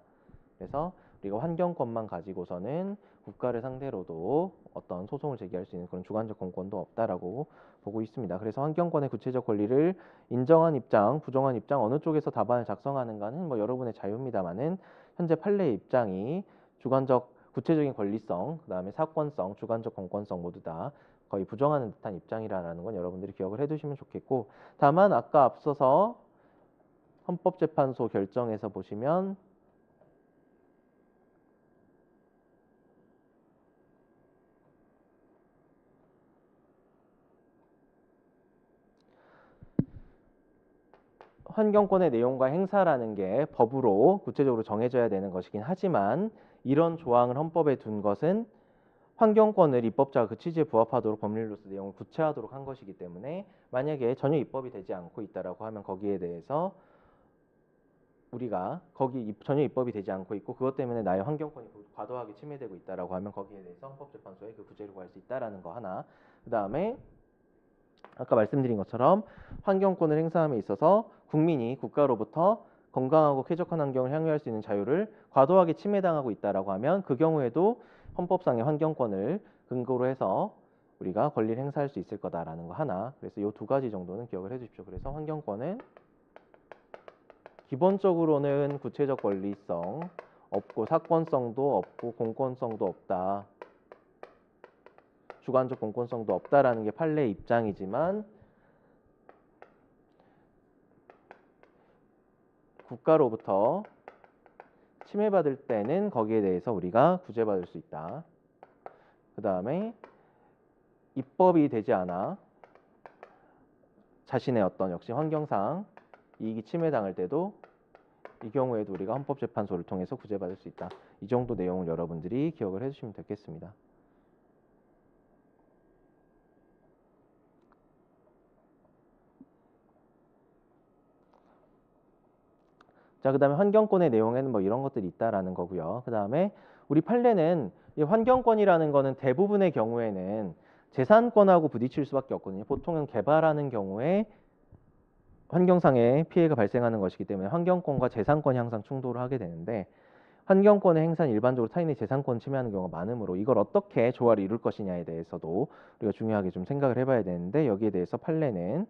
[SPEAKER 1] 그래서 우리가 환경권만 가지고서는 국가를 상대로도 어떤 소송을 제기할 수 있는 그런 주관적 공권도 없다라고 보고 있습니다. 그래서 환경권의 구체적 권리를 인정한 입장, 부정한 입장 어느 쪽에서 답안을 작성하는가는 뭐 여러분의 자유입니다만은 현재 판례 입장이 주관적 구체적인 권리성, 그다음에 사건성, 주관적 공권성 모두 다 거의 부정하는 듯한 입장이라는 건 여러분들이 기억을 해두시면 좋겠고 다만 아까 앞서서 헌법재판소 결정에서 보시면 환경권의 내용과 행사라는 게 법으로 구체적으로 정해져야 되는 것이긴 하지만 이런 조항을 헌법에 둔 것은 환경권을 입법자가 그 취지에 부합하도록 법률로서 내용을 구체화하도록 한 것이기 때문에 만약에 전혀 입법이 되지 않고 있다라고 하면 거기에 대해서 우리가 전혀 입법이 되지 않고 있고 그것 때문에 나의 환경권이 과도하게 침해되고 있다라고 하면 거기에 대해서 헌법재판소에 그 구제를 구할 수 있다라는 거 하나. 그다음에 아까 말씀드린 것처럼 환경권을 행사함에 있어서 국민이 국가로부터 건강하고 쾌적한 환경을 향유할 수 있는 자유를 과도하게 침해당하고 있다라고 하면 그 경우에도 헌법상의 환경권을 근거로 해서 우리가 권리를 행사할 수 있을 거다라는 거 하나. 그래서 이 두 가지 정도는 기억을 해주십시오. 그래서 환경권은 기본적으로는 구체적 권리성 없고 사건성도 없고 공권성도 없다. 주관적 공권성도 없다라는 게 판례의 입장이지만 국가로부터 침해받을 때는 거기에 대해서 우리가 구제받을 수 있다. 그 다음에 입법이 되지 않아 자신의 어떤 역시 환경상 이익이 침해당할 때도 이 경우에도 우리가 헌법재판소를 통해서 구제받을 수 있다. 이 정도 내용을 여러분들이 기억을 해주시면 되겠습니다. 자, 그 다음에 환경권의 내용에는 뭐 이런 것들이 있다라는 거고요. 그 다음에 우리 판례는 이 환경권이라는 거는 대부분의 경우에는 재산권하고 부딪힐 수밖에 없거든요. 보통은 개발하는 경우에 환경상의 피해가 발생하는 것이기 때문에 환경권과 재산권이 항상 충돌을 하게 되는데 환경권의 행사는 일반적으로 타인의 재산권 침해하는 경우가 많으므로 이걸 어떻게 조화를 이룰 것이냐에 대해서도 우리가 중요하게 좀 생각을 해봐야 되는데 여기에 대해서 판례는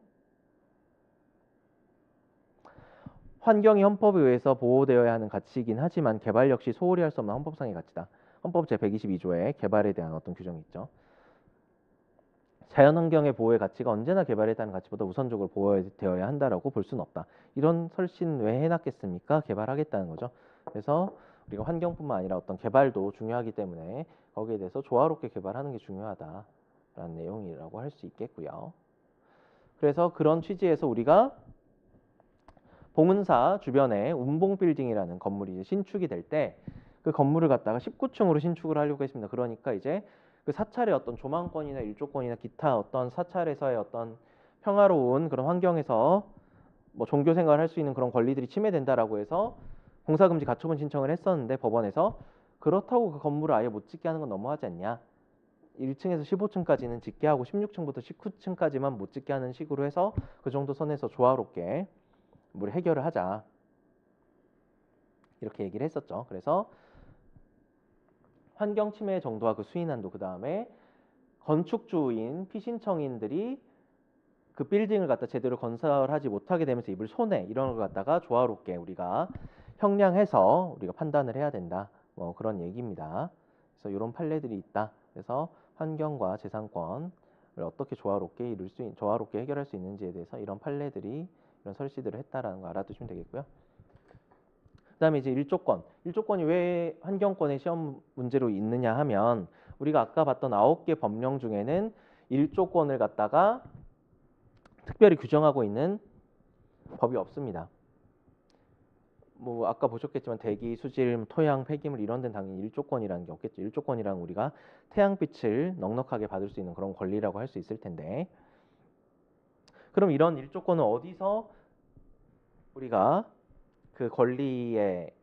[SPEAKER 1] 환경이 헌법에 의해서 보호되어야 하는 가치이긴 하지만 개발 역시 소홀히 할 수 없는 헌법상의 가치다. 헌법 제122조에 개발에 대한 어떤 규정이 있죠. 자연환경의 보호의 가치가 언제나 개발에 대한 가치보다 우선적으로 보호되어야 한다라고 볼 수는 없다. 이런 설신 왜 해놨겠습니까? 개발하겠다는 거죠. 그래서 우리가 환경뿐만 아니라 어떤 개발도 중요하기 때문에 거기에 대해서 조화롭게 개발하는 게 중요하다라는 내용이라고 할 수 있겠고요. 그래서 그런 취지에서 우리가 봉은사 주변에 운봉빌딩이라는 건물이 이제 신축이 될 때 그 건물을 갖다가 19층으로 신축을 하려고 했습니다. 그러니까 이제 그 사찰의 어떤 조망권이나 일조권이나 기타 어떤 사찰에서의 어떤 평화로운 그런 환경에서 뭐 종교 생활을 할 수 있는 그런 권리들이 침해된다라고 해서 공사금지 가처분 신청을 했었는데 법원에서 그렇다고 그 건물을 아예 못 짓게 하는 건 너무하지 않냐. 1층에서 15층까지는 짓게 하고 16층부터 19층까지만 못 짓게 하는 식으로 해서 그 정도 선에서 조화롭게 뭘 해결을 하자. 이렇게 얘기를 했었죠. 그래서 환경 침해 정도와 그 수인 한도, 그 다음에 건축주인 피신청인들이 그 빌딩을 갖다 제대로 건설하지 못하게 되면서 입을 손해 이런 걸 갖다가 조화롭게 우리가 형량해서 우리가 판단을 해야 된다. 뭐 그런 얘기입니다. 그래서 이런 판례들이 있다. 그래서 환경과 재산권을 어떻게 조화롭게 조화롭게 해결할 수 있는지에 대해서 이런 판례들이 이런 설시들을 했다라는 거 알아두시면 되겠고요. 그다음에 이제 일조권. 일조권이 왜 환경권의 시험 문제로 있느냐 하면 우리가 아까 봤던 9개 법령 중에는 일조권을 갖다가 특별히 규정하고 있는 법이 없습니다. 뭐 아까 보셨겠지만 대기, 수질, 토양, 폐기물 이런 데는 당연히 일조권이라는 게 없겠죠. 일조권이란 우리가 태양빛을 넉넉하게 받을 수 있는 그런 권리라고 할 수 있을 텐데 그럼 이런 일조권은 어디서 우리가 그 권리에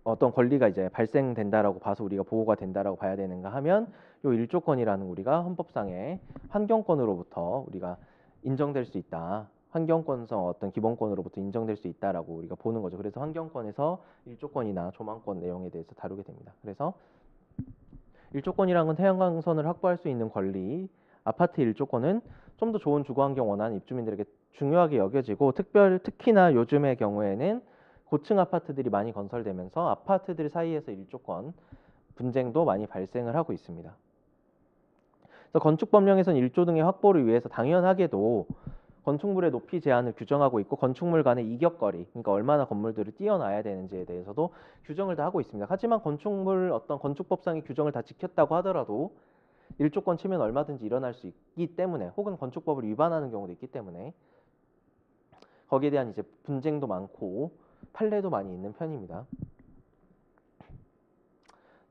[SPEAKER 1] 어떤 권리가 이제 발생된다라고 봐서 우리가 보호가 된다라고 봐야 되는가 하면 요 일조권이라는 우리가 헌법상의 환경권으로부터 우리가 인정될 수 있다. 환경권성 어떤 기본권으로부터 인정될 수 있다라고 우리가 보는 거죠. 그래서 환경권에서 일조권이나 조망권 내용에 대해서 다루게 됩니다. 그래서 일조권이라는 건 태양광선을 확보할 수 있는 권리, 아파트 일조권은 좀 더 좋은 주거환경 원하는 입주민들에게 중요하게 여겨지고 특히나 요즘의 경우에는 고층 아파트들이 많이 건설되면서 아파트들 사이에서 일조권 분쟁도 많이 발생을 하고 있습니다. 그래서 건축법령에서는 일조 등의 확보를 위해서 당연하게도 건축물의 높이 제한을 규정하고 있고 건축물 간의 이격거리, 그러니까 얼마나 건물들을 띄어놔야 되는지에 대해서도 규정을 다 하고 있습니다. 하지만 건축물 어떤 건축법상의 규정을 다 지켰다고 하더라도 일조권 침해는 얼마든지 일어날 수 있기 때문에 혹은 건축법을 위반하는 경우도 있기 때문에 거기에 대한 이제 분쟁도 많고 판례도 많이 있는 편입니다.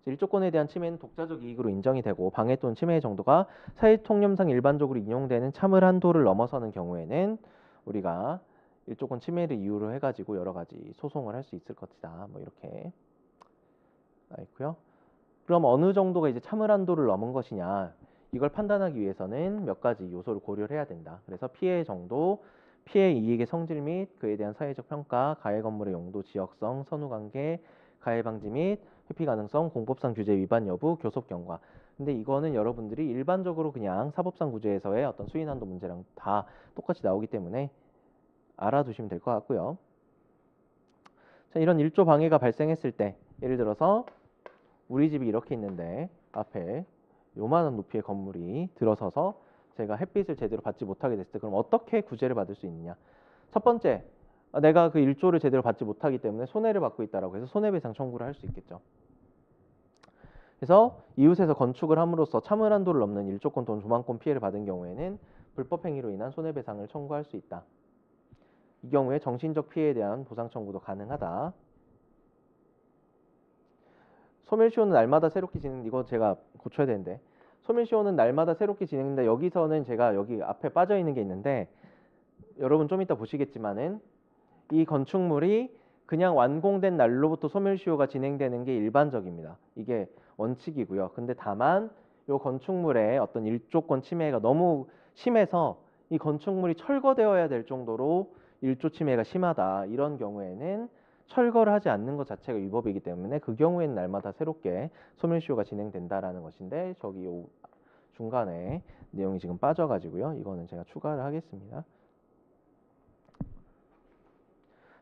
[SPEAKER 1] 일조권에 대한 침해는 독자적 이익으로 인정이 되고 방해 또는 침해의 정도가 사회통념상 일반적으로 인용되는 참을 한도를 넘어서는 경우에는 우리가 일조권 침해를 이유로 해가지고 여러 가지 소송을 할 수 있을 것이다. 뭐 이렇게 나 있고요. 그럼 어느 정도가 이제 참을 한도를 넘은 것이냐 이걸 판단하기 위해서는 몇 가지 요소를 고려를 해야 된다. 그래서 피해 정도, 피해 이익의 성질 및 그에 대한 사회적 평가, 가해 건물의 용도, 지역성, 선후관계, 가해 방지 및 회피 가능성, 공법상 규제 위반 여부, 교섭 경과. 근데 이거는 여러분들이 일반적으로 그냥 사법상 구제에서의 어떤 수인한도 문제랑 다 똑같이 나오기 때문에 알아두시면 될 것 같고요. 자, 이런 일조 방해가 발생했을 때 예를 들어서 우리 집이 이렇게 있는데 앞에 요만한 높이의 건물이 들어서서 제가 햇빛을 제대로 받지 못하게 됐을 때 그럼 어떻게 구제를 받을 수 있느냐? 첫 번째, 내가 그 일조를 제대로 받지 못하기 때문에 손해를 받고 있다라고 해서 손해배상 청구를 할 수 있겠죠. 그래서 이웃에서 건축을 함으로써 참을 한도를 넘는 일조권 또는 조망권 피해를 받은 경우에는 불법 행위로 인한 손해배상을 청구할 수 있다. 이 경우에 정신적 피해에 대한 보상 청구도 가능하다. 소멸시효는 날마다 새롭게 이거 제가 고쳐야 되는데 소멸시효는 날마다 새롭게 진행된다. 여기서는 제가 여기 앞에 빠져 있는 게 있는데 여러분 좀 이따 보시겠지만은 이 건축물이 그냥 완공된 날로부터 소멸시효가 진행되는 게 일반적입니다. 이게 원칙이고요. 근데 다만 이 건축물의 어떤 일조권 침해가 너무 심해서 이 건축물이 철거되어야 될 정도로 일조 침해가 심하다. 이런 경우에는 철거를 하지 않는 것 자체가 위법이기 때문에 그 경우에는 날마다 새롭게 소멸시효가 진행된다라는 것인데 저기 요 중간에 내용이 지금 빠져가지고요. 이거는 제가 추가를 하겠습니다.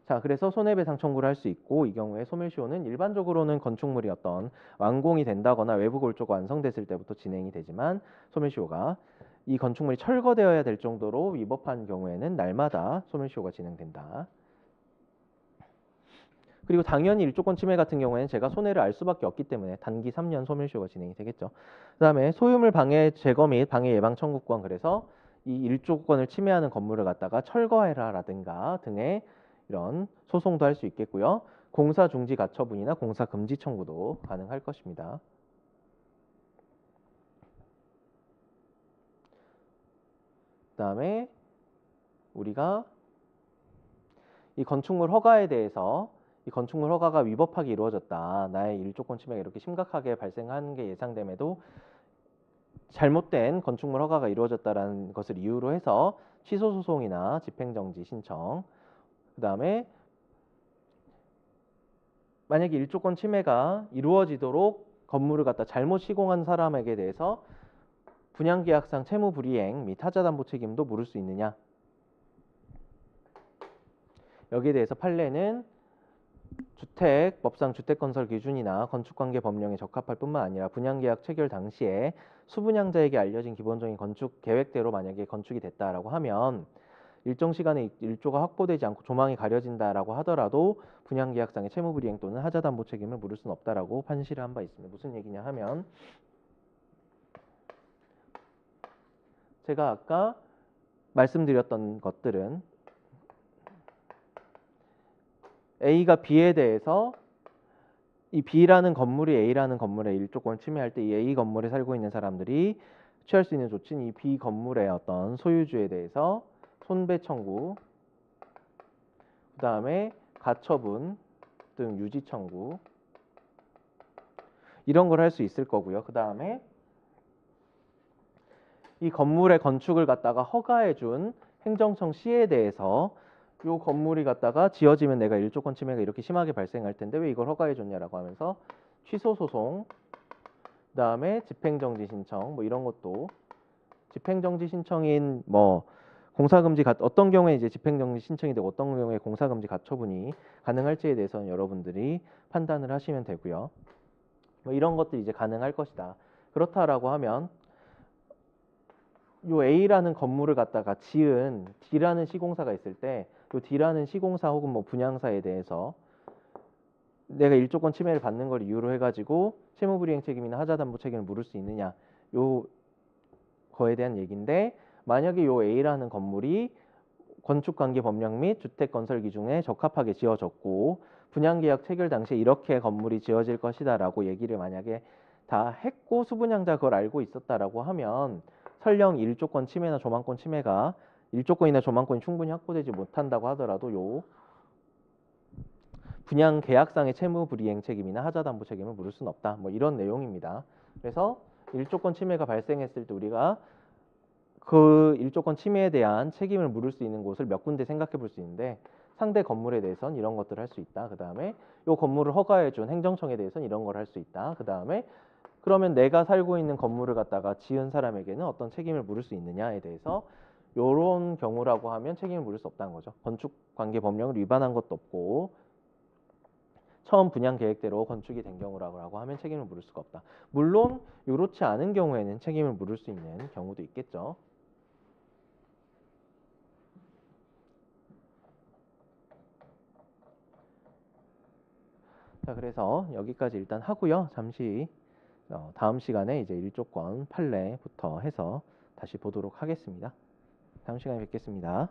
[SPEAKER 1] 자, 그래서 손해배상 청구를 할 수 있고 이 경우에 소멸시효는 일반적으로는 건축물이 어떤 완공이 된다거나 외부 골조가 완성됐을 때부터 진행이 되지만 소멸시효가 이 건축물이 철거되어야 될 정도로 위법한 경우에는 날마다 소멸시효가 진행된다. 그리고 당연히 일조권 침해 같은 경우에는 제가 손해를 알 수밖에 없기 때문에 단기 3년 소멸시효가 진행이 되겠죠. 그다음에 소유물 방해 제거 및 방해 예방 청구권 그래서 이 일조권을 침해하는 건물을 갖다가 철거해라라든가 등의 이런 소송도 할 수 있겠고요. 공사 중지 가처분이나 공사 금지 청구도 가능할 것입니다. 그다음에 우리가 이 건축물 허가에 대해서 이 건축물 허가가 위법하게 이루어졌다. 나의 일조권 침해가 이렇게 심각하게 발생하는 게 예상됨에도 잘못된 건축물 허가가 이루어졌다는 것을 이유로 해서 취소 소송이나 집행정지 신청 그다음에 만약에 일조권 침해가 이루어지도록 건물을 갖다 잘못 시공한 사람에게 대해서 분양계약상 채무불이행 및 타자담보 책임도 물을 수 있느냐 여기에 대해서 판례는 법상 주택건설 기준이나 건축관계 법령에 적합할 뿐만 아니라 분양계약 체결 당시에 수분양자에게 알려진 기본적인 건축 계획대로 만약에 건축이 됐다라고 하면 일정 시간에 일조가 확보되지 않고 조망이 가려진다라고 하더라도 분양계약상의 채무불이행 또는 하자담보 책임을 물을 수는 없다라고 판시를 한 바 있습니다. 무슨 얘기냐 하면 제가 아까 말씀드렸던 것들은 A가 B에 대해서 이 B라는 건물이 A라는 건물의 일조권을 침해할 때 이 A 건물에 살고 있는 사람들이 취할 수 있는 조치는 이 B 건물의 어떤 소유주에 대해서 손배 청구, 그 다음에 가처분 등 유지 청구 이런 걸 할 수 있을 거고요. 그 다음에 이 건물의 건축을 갖다가 허가해준 행정청 시에 대해서 이 건물이 갖다가 지어지면 내가 일조권 침해가 이렇게 심하게 발생할 텐데 왜 이걸 허가해줬냐라고 하면서 취소 소송, 그 다음에 집행정지 신청 뭐 이런 것도 집행정지 신청인 뭐 공사금지 어떤 경우에 이제 집행정지 신청이 되고 어떤 경우에 공사금지 가처분이 가능할지에 대해서는 여러분들이 판단을 하시면 되고요. 뭐 이런 것들이 이제 가능할 것이다. 그렇다라고 하면 요 A라는 건물을 갖다가 지은 D라는 시공사가 있을 때 요 D라는 시공사 혹은 뭐 분양사에 대해서 내가 일조권 침해를 받는 걸 이유로 해가지고 채무불이행 책임이나 하자담보 책임을 물을 수 있느냐 요 거에 대한 얘기인데 만약에 요 A라는 건물이 건축관계 법령 및 주택건설 기준에 적합하게 지어졌고 분양계약 체결 당시에 이렇게 건물이 지어질 것이다라고 얘기를 만약에 다 했고 수분양자 그걸 알고 있었다라고 하면 설령 일조권 침해나 조망권 침해가 일조권이나 조망권이 충분히 확보되지 못한다고 하더라도 요 분양계약상의 채무불이행 책임이나 하자담보 책임을 물을 수는 없다. 뭐 이런 내용입니다. 그래서 일조권 침해가 발생했을 때 우리가 그 일조권 침해에 대한 책임을 물을 수 있는 곳을 몇 군데 생각해 볼 수 있는데 상대 건물에 대해서는 이런 것들을 할 수 있다. 그 다음에 이 건물을 허가해 준 행정청에 대해서는 이런 걸 할 수 있다. 그 다음에 그러면 내가 살고 있는 건물을 갖다가 지은 사람에게는 어떤 책임을 물을 수 있느냐에 대해서 요런 경우라고 하면 책임을 물을 수 없다는 거죠. 건축관계 법령을 위반한 것도 없고 처음 분양 계획대로 건축이 된 경우라고 하면 책임을 물을 수가 없다. 물론 요렇지 않은 경우에는 책임을 물을 수 있는 경우도 있겠죠. 자, 그래서 여기까지 일단 하고요. 잠시 다음 시간에 이제 일조권 판례부터 해서 다시 보도록 하겠습니다. 다음 시간에 뵙겠습니다.